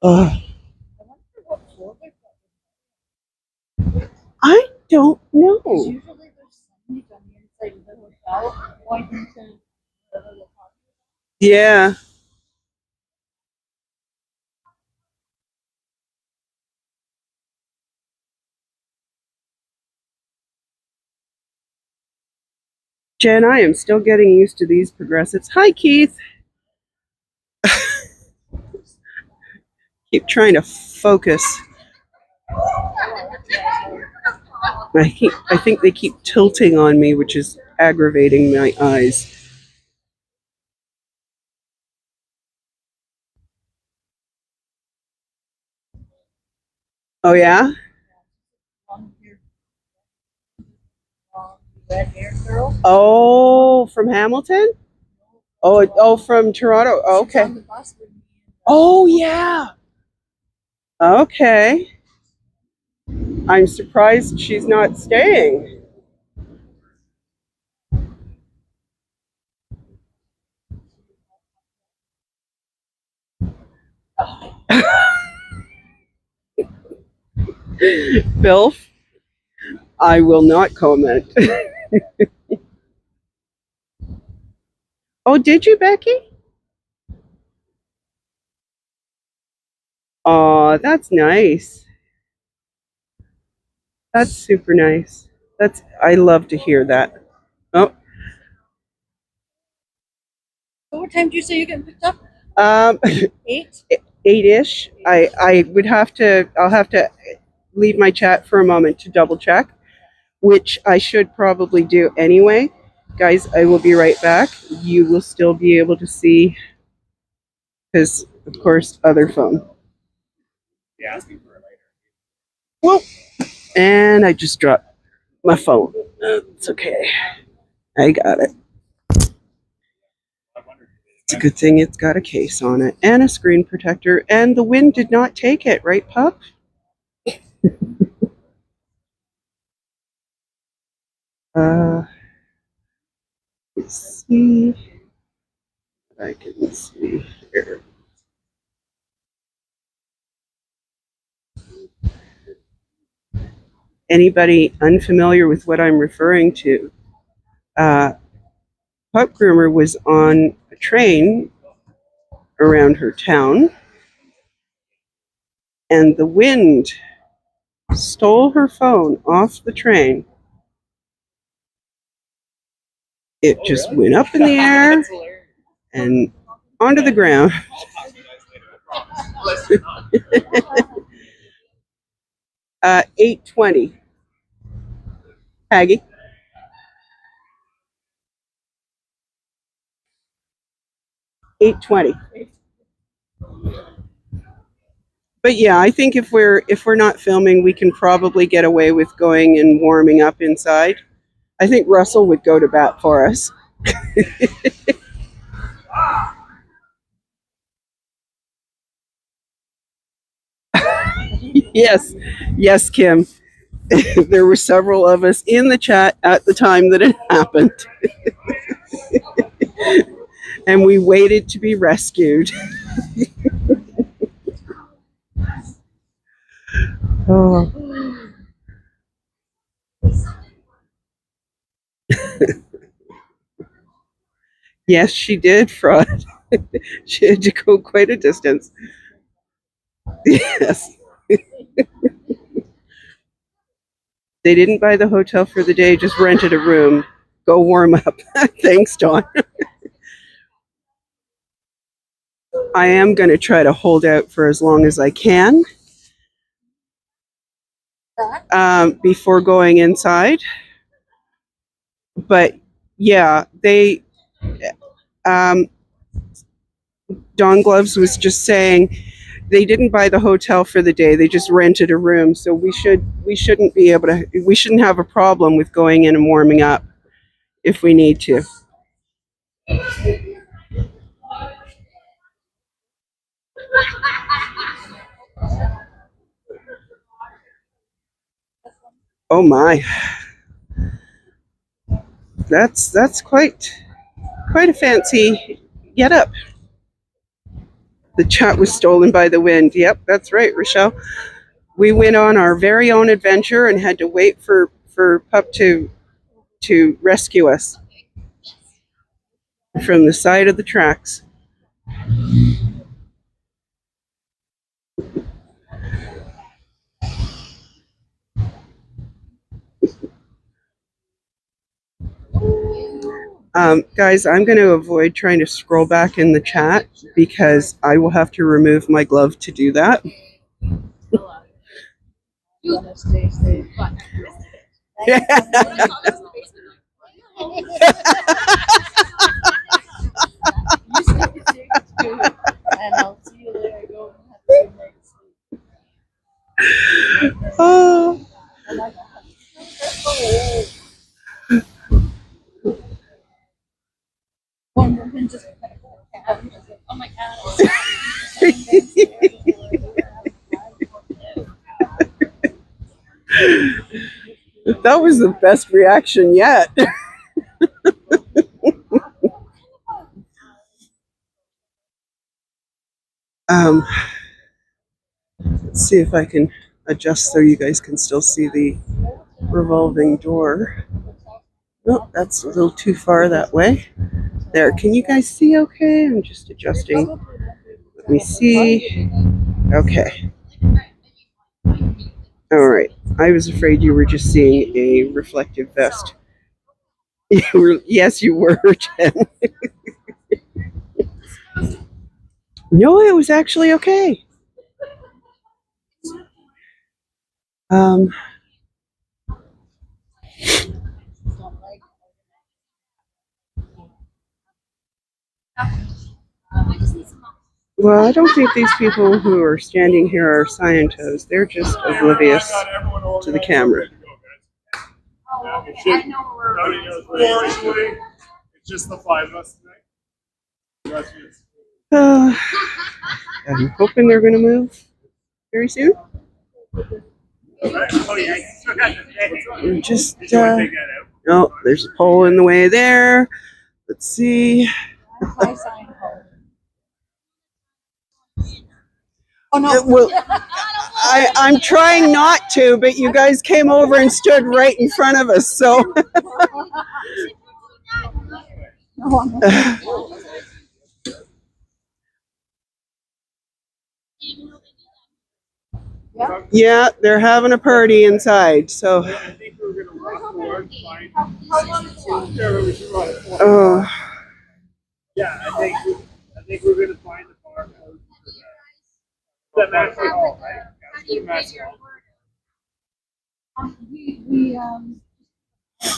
Uh, I wonder what floor they've got. I don't know. Usually there's signage on the inside of the hotel pointing to the little park. Yeah. Jen, I am still getting used to these progressives. Hi, Keith. Keep trying to focus. I think they keep tilting on me, which is aggravating my eyes. Oh, yeah? Red hair girl. Oh, from Hamilton? Oh, from Toronto. Oh, She's okay. on the bus with me. Oh, yeah. Okay. I'm surprised she's not staying. Bill, I will not comment. Oh, did you, Becky? Oh, that's nice. That's super nice. I love to hear that. Oh, So what time do you say you're getting picked up? 8? 8-ish. I'll have to leave my chat for a moment to double check, which I should probably do anyway. Guys, I will be right back. You will still be able to see, because, of course, other phone. Yeah, asking for it later. Whoop. And I just dropped my phone. It's okay. I got it. It's a good thing it's got a case on it and a screen protector, and the wind did not take it, right, pup? Let's see if I can see here. Anybody unfamiliar with what I'm referring to? Pup Groomer was on a train around her town, and the wind stole her phone off the train. It just went up in the air That's hilarious. and onto the ground. I'll talk to you guys later, I promise. Unless you're not. 8:20. Peggy. 8:20. But yeah, I think if we're not filming, we can probably get away with going and warming up inside. I think Russell would go to bat for us. Yes, Kim. There were several of us in the chat at the time that it happened. And we waited to be rescued. Oh. Yes, she did, fraud. She had to go quite a distance. Yes. They didn't buy the hotel for the day, just rented a room. Go warm up. Thanks, Dawn. I am going to try to hold out for as long as I can before going inside. But yeah, Don Gloves was just saying, they didn't buy the hotel for the day. They just rented a room. So we shouldn't be able to. We shouldn't have a problem with going in and warming up if we need to. Oh my, that's quite a fancy get up. The chat was stolen by the wind. Yep, that's right, Rochelle. We went on our very own adventure and had to wait for Pup to rescue us from the side of the tracks. Guys, I'm going to avoid trying to scroll back in the chat because I will have to remove my glove to do that. Oh. Oh my God. That was the best reaction yet. Let's see if I can adjust so you guys can still see the revolving door. Nope, that's a little too far that way. There, can you guys see okay? I'm just adjusting. Let me see. Okay. All right. I was afraid you were just seeing a reflective vest. Yes, you were, Jen. No, it was actually okay. Well, I don't think these people who are standing here are Scientos. They're just oblivious to the camera. It's just the 5 of us tonight. I'm hoping they're going to move very soon. Just, no, there's a pole in the way there. Let's see. Oh no! Well, I'm trying not to, but you guys came over and stood right in front of us, so. Yeah, they're having a party inside, so. Yeah, I think we're gonna find the bar. That Massey Hall, right? Yeah, Massey Hall.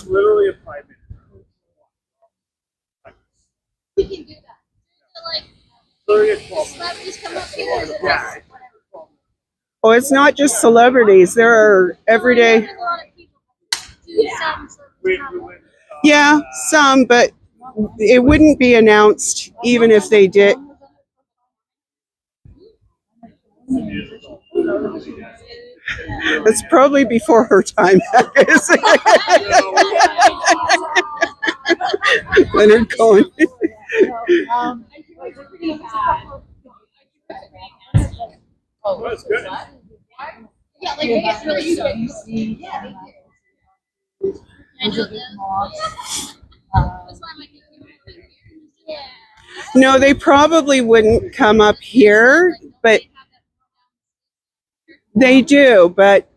Literally a 5-minute. We can do that. Like, 30 or 12 celebrities come up here. Yeah. Oh, it's not just celebrities. There are everyday. A lot of people do some sort of Yeah, some, but it wouldn't be announced even if they did. It's probably before her time. Leonard Cohen. Oh, that's good. yeah, like it gets really good. Yeah. I know that. That's why my yeah. No, they probably wouldn't come up here, but they do. But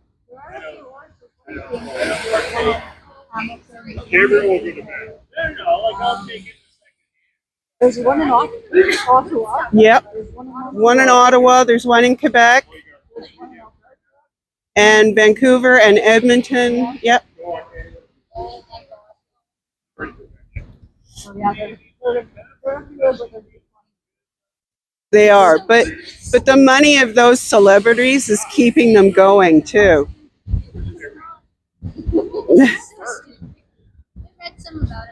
Gabriel will go to bed. No, like I'll take it. There's one in Ottawa. yep, one in Ottawa. There's one in Quebec, and Vancouver and Edmonton. Yep. They are, but the money of those celebrities is keeping them going too. I read some about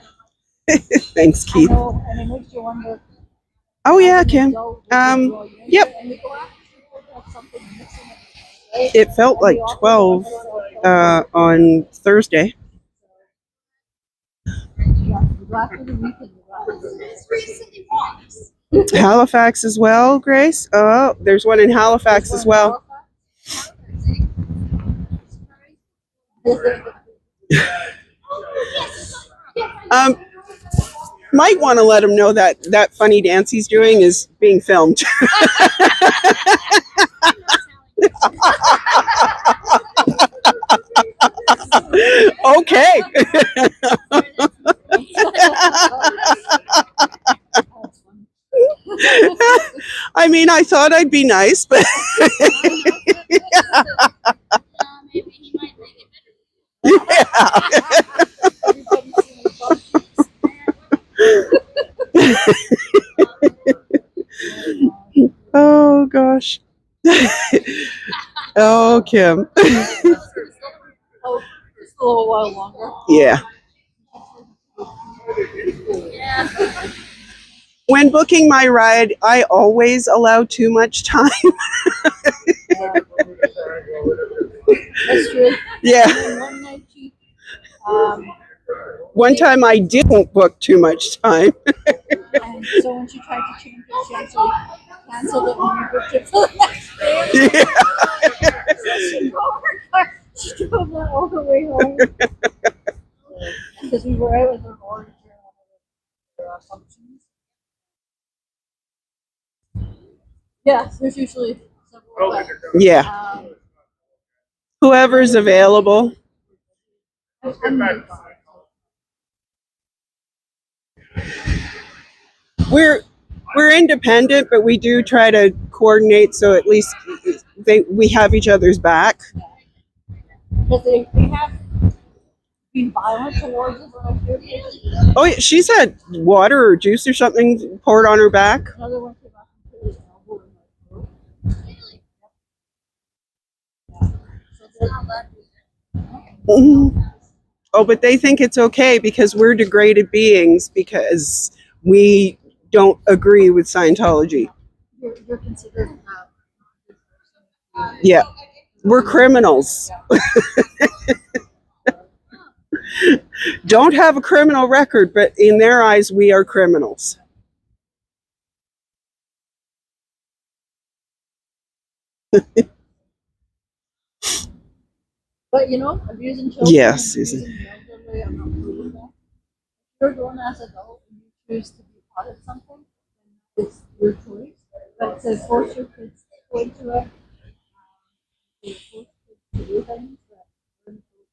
it. Thanks, I Keith. know, and it makes you wonder. Oh yeah, as an Kim. adult, would you draw you into Yep. it? And we go after people who have something missing in it, right? It felt And like we offer 12 them on Thursday. yeah, we go after the weekend. We go after the It's recently walks. Halifax as well, Grace. Oh, there's one in Halifax as well. Might want to let him know that that funny dance he's doing is being filmed. Okay. I mean, I thought I'd be nice, but Maybe he might like it better. oh gosh. Oh, Kim. Oh, just a little while longer. Yeah. Yeah. When booking my ride, I always allow too much time. That's true. Yeah. And one night she, One time I didn't book too much time. and so when she tried to change it, she actually canceled it when we booked it for the next day. Yeah. So she drove her car. She drove that all the way home. Because we were out with her mortgage and one of her functions. Yeah, there's usually several. Yeah. But, Whoever's available. I'm We're independent, but we do try to coordinate so at least we have each other's back. because they have been violent towards us when I heard Oh, yeah, she's had water or juice or something poured on her back. another one came up and put his elbow in my throat. So they're not letting Mhm. Oh, but they think it's okay because we're degraded beings because we don't agree with Scientology. you're considered Yeah, we're criminals. Don't have a criminal record, but in their eyes, we are criminals. but you know, abusing children. Yes, and Susan. abusing the elderly, I'm not cool with that. If you're grown as an adult and you choose to be part of something, then it's your choice. But to force your kids to go into it, to force kids to do things that are inappropriate,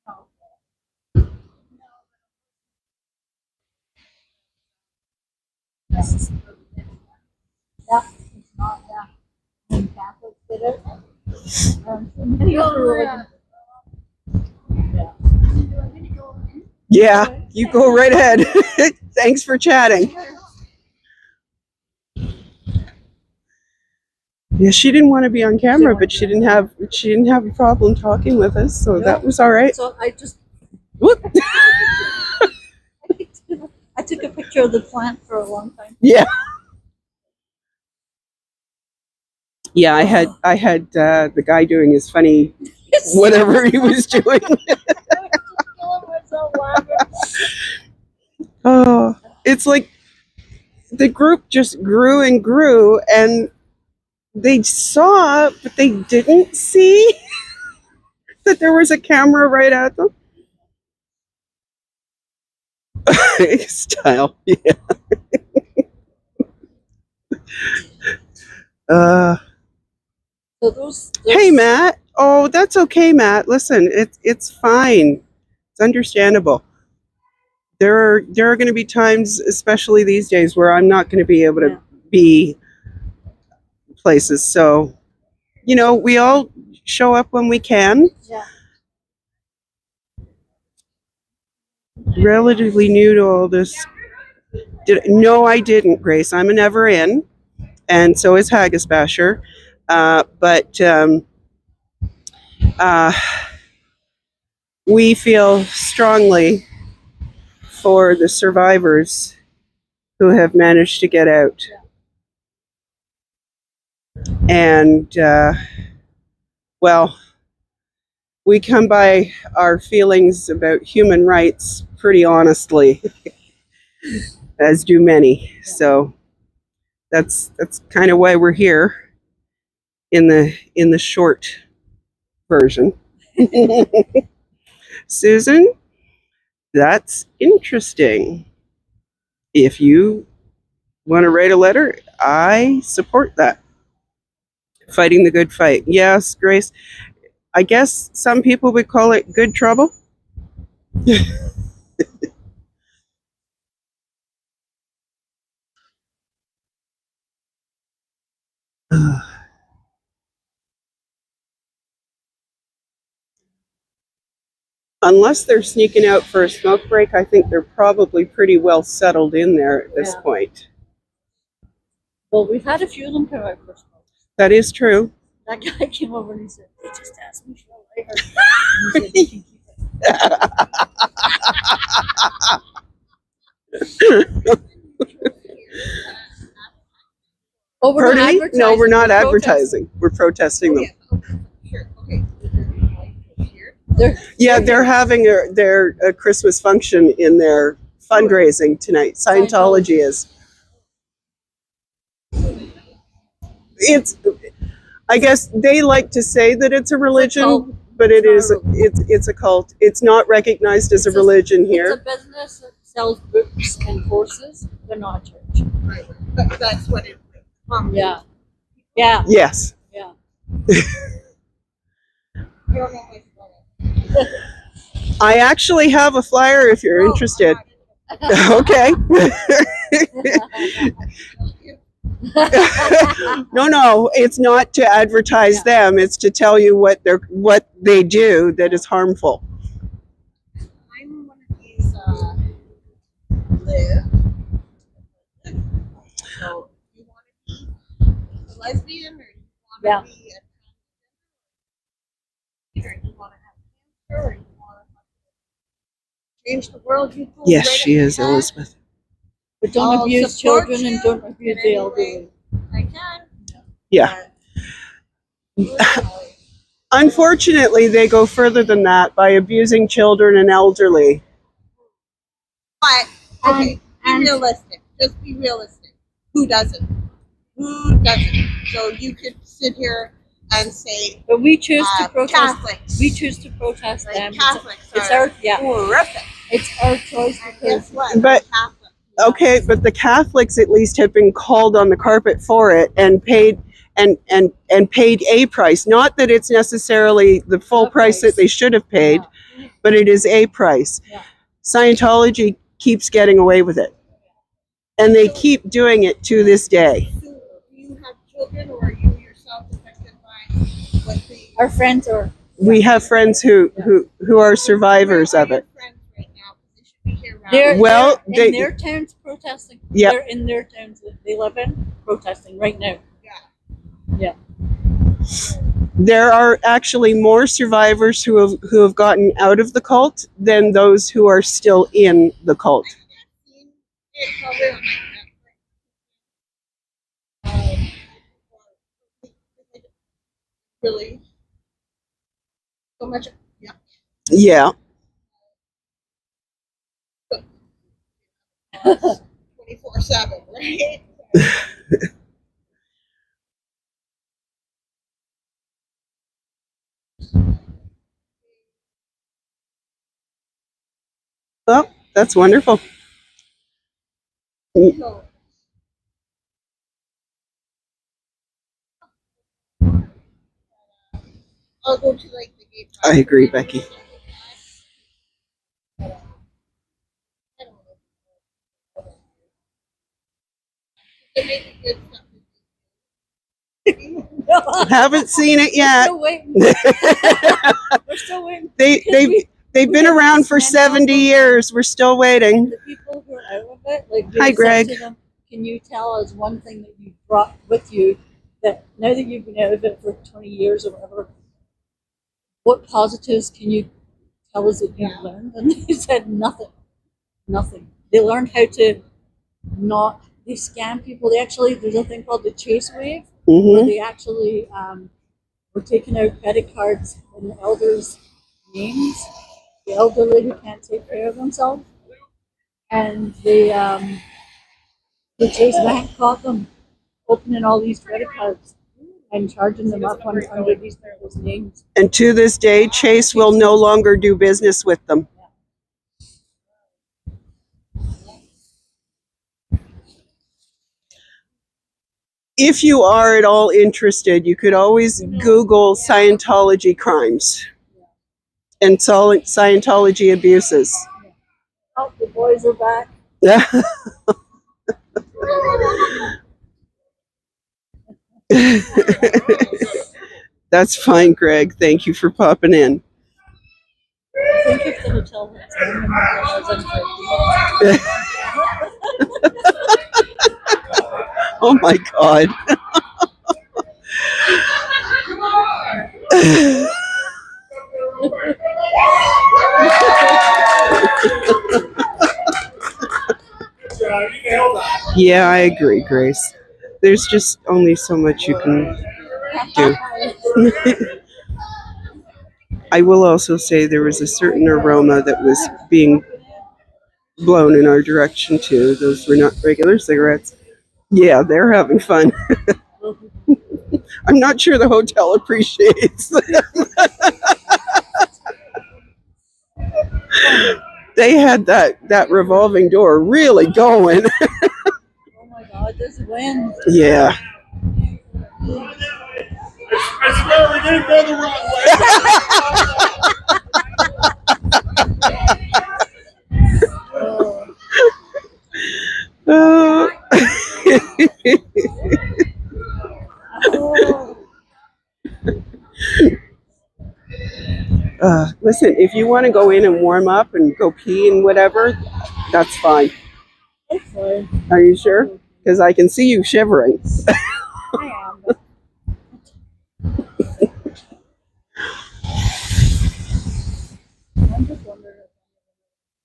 no. Yeah, it's not that. When Catholics did it, many other religions. Yeah, you go right ahead. Thanks for chatting. Yeah, she didn't want to be on camera, but she didn't have a problem talking with us, so that was all right. So I just Whoop. I took a picture of the plant for a long time. Yeah. Yeah, I had the guy doing his funny whatever he was doing. I was just killing myself laughing. Oh, it's like the group just grew and grew, and they saw, but they didn't see that there was a camera right at them. Style, yeah. So those Hey, Matt. Oh, that's okay, Matt. Listen, it's fine. It's understandable. There are going to be times, especially these days, where I'm not going to be able to be places. So, you know, we all show up when we can. yeah. Relatively new to all this. No, I didn't, Grace. I'm a never in. and so is Haggis Basher. But we feel strongly for the survivors who have managed to get out. And, well, we come by our feelings about human rights pretty honestly, as do many. So that's kind of why we're here in the short version. Susan, that's interesting. If you want to write a letter, I support that. Fighting the good fight. Yes, Grace. I guess some people would call it good trouble. Unless they're sneaking out for a smoke break, I think they're probably pretty well settled in there at this Yeah. point. Well, we've had a few of them come out for smoke. That is true. That guy came over and he said, "They just asked me for a lighter." And he said, "You can keep it." Oh, we're not Pardon me? advertising. No, we're not protesting. advertising. We're protesting them. Sure. Okay. Here. Yeah, they're having their Christmas function in their fundraising tonight. Scientology is. It's. I guess they like to say that it's a religion, cult. but it It's is. not a religion. It's a cult. It's not recognized as a religion It's here. a business that sells books and courses. They're not a church. Right. But that's what it. Yeah. Yeah. Yes. Yeah. I don't know my I actually have a flyer if you're interested. Okay. No, it's not to advertise them. It's to tell you what they do that is harmful. I'm one of these live. So you want to be a lesbian, or you want to Yeah. be a or you want to have cancer, or you want to change the world? You go Yes, right she is, ahead. Elizabeth. But don't I'll abuse support children and you don't abuse in the any elderly. way I can. Yeah. But, Unfortunately, they go further than that by abusing children and elderly. but okay, And- be realistic. Just be realistic. Who doesn't? Who doesn't? So you could sit here and say But we choose to protest. Catholics. We choose to protest Like, them. Catholics It's are our horrific. It's our choice And because guess what? But- Catholic. Okay, but the Catholics at least have been called on the carpet for it and paid and paid a price. Not that it's necessarily the full A price that price. they should have paid, but it is a price. Yeah. Scientology keeps getting away with it. And they keep doing it to this day. So, do you have children, or are you yourself affected by what the? our friends are. We have friends who are survivors Where of are it. your friends right now? 'Cause they should be here around. They're, Well, they're in they- their towns protesting. Yep. They're in their towns that they live in protesting right now. Yeah. There are actually more survivors who have gotten out of the cult than those who are still in the cult. It probably on my Netflix. Really, so much. Yeah. Yeah. 24/7, right? Well, that's wonderful. So, I'll go to like the gate. I agree, Becky. They make good stuff. Haven't seen it We're yet. still waiting. We're still waiting. They've been have around for this 70 mental- years. We're still waiting. The people who are out of it, like Hi, we said Greg. to them, can you tell us one thing that you brought with you that now that you've been out of it for 20 years or whatever, what positives can you tell us that you've learned? And they said nothing. Nothing. They learned how to not, they scam people. They actually, there's a thing called the chase wave, where they actually were taking out credit cards in the elders' names, the elderly who can't take care of themselves. And the Chase Bank caught them opening all these credit cards and charging them up under these people's names. And to this day, Chase will no longer do business with them. If you are at all interested, you could always Google Scientology crimes and Scientology abuses. Oh, the boys are back. That's fine, Greg. Thank you for popping in. I think it's going to tell them Oh my God. Yeah, I agree, Grace. There's just only so much you can do. I will also say there was a certain aroma that was being blown in our direction too. Those were not regular cigarettes. Yeah, they're having fun. I'm not sure the hotel appreciates them. They had that revolving door really going. Oh my God, this wind. Yeah. I swear we didn't go the wrong Listen, if you want to go in and warm up and go pee and whatever, that's fine. It's fine. Are you sure? Because I can see you shivering. I am. I'm just wondering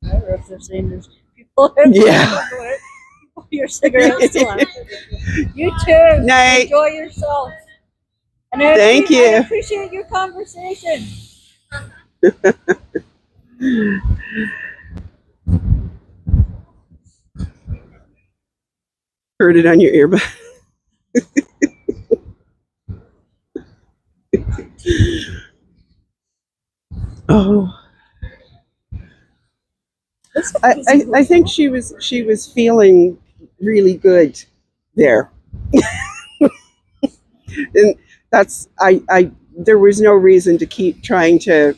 if they're saying there's people Yeah. your cigarettes still out. You too. Night. Enjoy yourself. And Thank you. I appreciate your conversation. Heard it on your earbud. Oh. I think she was feeling really good there. And that's I there was no reason to keep trying to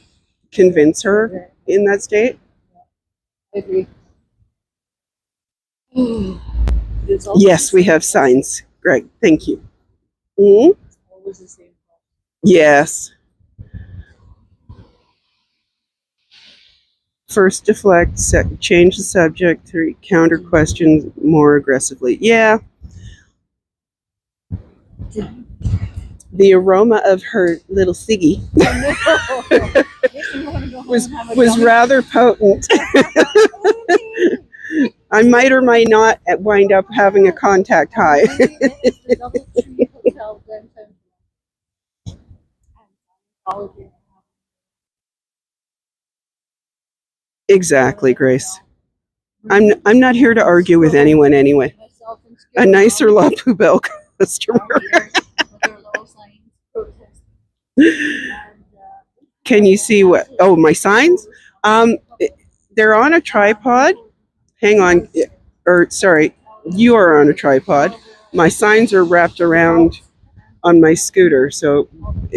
convince her in that state. I agree. Yes, we have signs. Greg, thank you. Mm-hmm. Always the same. Yes. First deflect, second change the subject, three counter questions more aggressively. Yeah. The aroma of her little ciggy was rather potent. I might or might not wind up having a contact high. Exactly, Grace. I'm not here to argue with anyone anyway. A nicer La Poubelle customer. Can you see what? Oh, my signs? They're on a tripod. Hang on. Or sorry, you are on a tripod. My signs are wrapped around on my scooter. So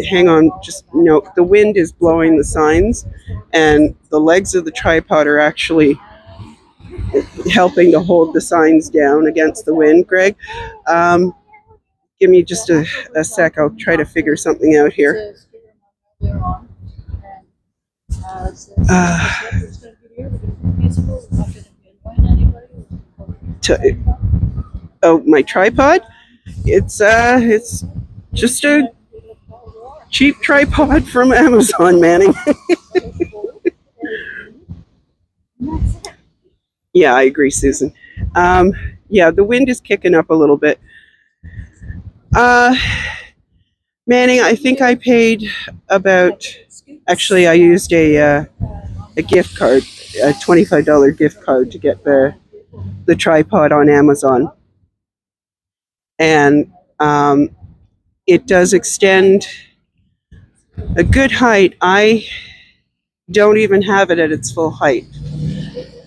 hang on. Just no. The wind is blowing the signs, and the legs of the tripod are actually helping to hold the signs down against the wind. Greg, give me just a sec. I'll try to figure something out here. Oh, my tripod. It's just a cheap tripod from Amazon, Manning. Yeah, I agree, Susan. Yeah, the wind is kicking up a little bit. Manning, I think I paid about. Actually, I used a gift card, a $25 gift card to get the tripod on Amazon, and it does extend a good height. I don't even have it at its full height,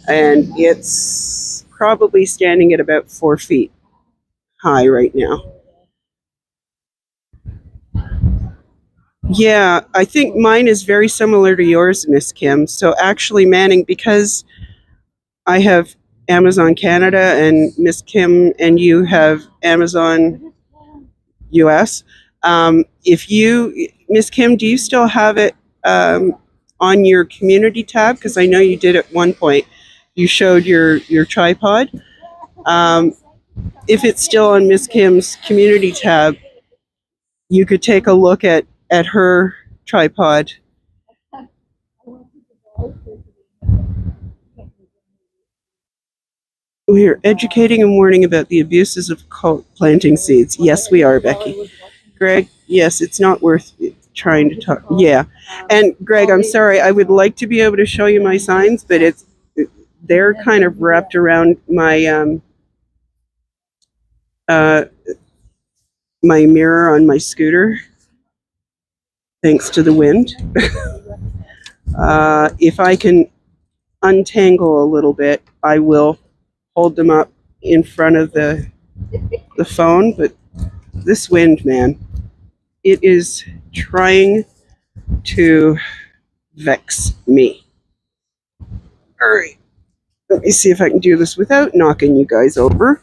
and it's probably standing at about 4 feet high right now. Yeah, I think mine is very similar to yours, Miss Kim. So actually, Manning, because I have Amazon Canada and Miss Kim and you have Amazon US. If you, Miss Kim, do you still have it on your community tab? Because I know you did at one point. You showed your tripod. If it's still on Miss Kim's community tab, you could take a look at her tripod. We are educating and warning about the abuses of planting seeds. Yes, we are, Becky. Greg, yes, it's not worth trying to talk. Yeah. And Greg, I'm sorry. I would like to be able to show you my signs, but they're kind of wrapped around my my mirror on my scooter, thanks to the wind. If I can untangle a little bit, I will hold them up in front of the phone, but this wind, man, it is trying to vex me. All right, let me see if I can do this without knocking you guys over.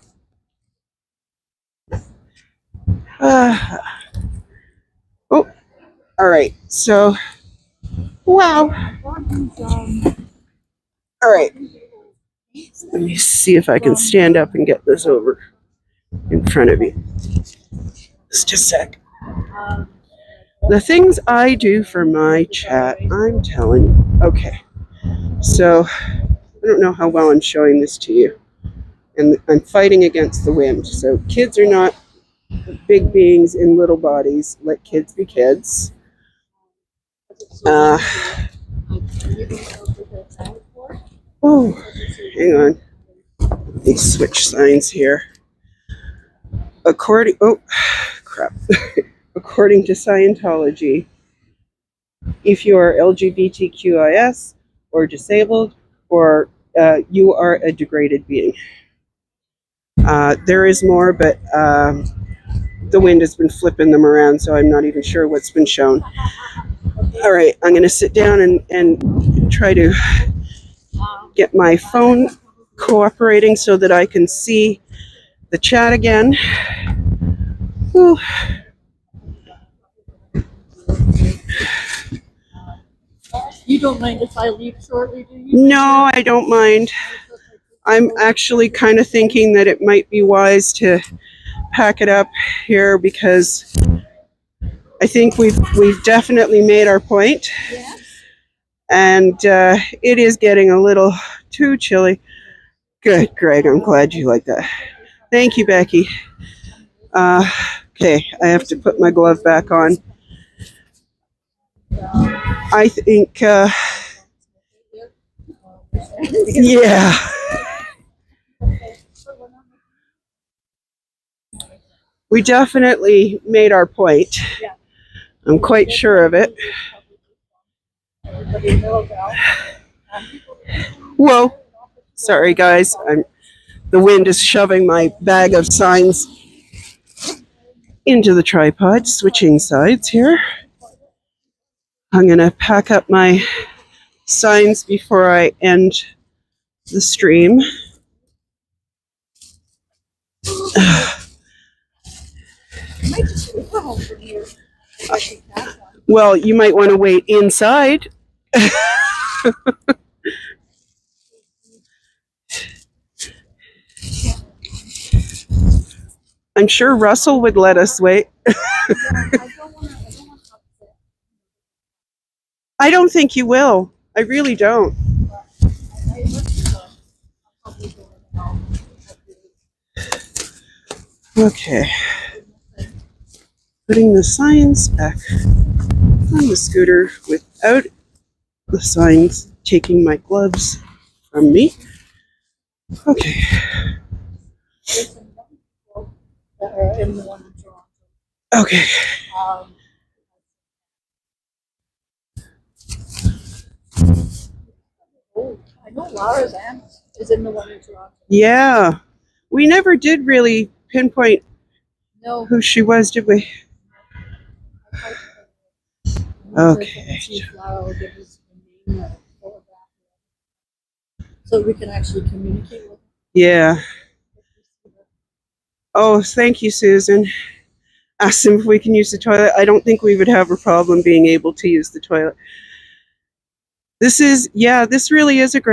Oh, all right, so, wow. All right, let me see if I can stand up and get this over in front of you. Just a sec. The things I do for my chat, I'm telling you. Okay, so I don't know how well I'm showing this to you. And I'm fighting against the wind. So kids are not big beings in little bodies. Let kids be kids. Oh, hang on. Let me switch signs here. According to Scientology, if you are LGBTQIS or disabled, or you are a degraded being. There is more, but the wind has been flipping them around, so I'm not even sure what's been shown. All right, I'm going to sit down and try to get my phone cooperating so that I can see the chat again. Whew. You don't mind if I leave shortly, do you? No, I don't mind. I'm actually kind of thinking that it might be wise to pack it up here because I think we've definitely made our point. Yes. And it is getting a little too chilly. Good, Greg. I'm glad you like that. Thank you, Becky. Okay, I have to put my glove back on. I think, yeah. We definitely made our point. I'm quite sure of it. Whoa. Sorry, guys. The wind is shoving my bag of signs into the tripod, switching sides here. I'm going to pack up my signs before I end the stream. Well, you might want to wait inside. I'm sure Russell would let us wait. I don't want to upset. I don't think you will. I really don't. I looked at I'll probably go in and Okay. Putting the signs back on the scooter without the signs taking my gloves from me. Okay. there's some young people that are in the one in Toronto. Okay. Um, oh, I know Laura's aunt is in the one in Toronto. Yeah. We never did really pinpoint No, who she was, did we? I tried to find her. Okay. See if Laura will give us a name or a photograph, so we can actually communicate with her. Yeah. Oh, thank you, Susan. Ask them if we can use the toilet. I don't think we would have a problem being able to use the toilet. This really is a great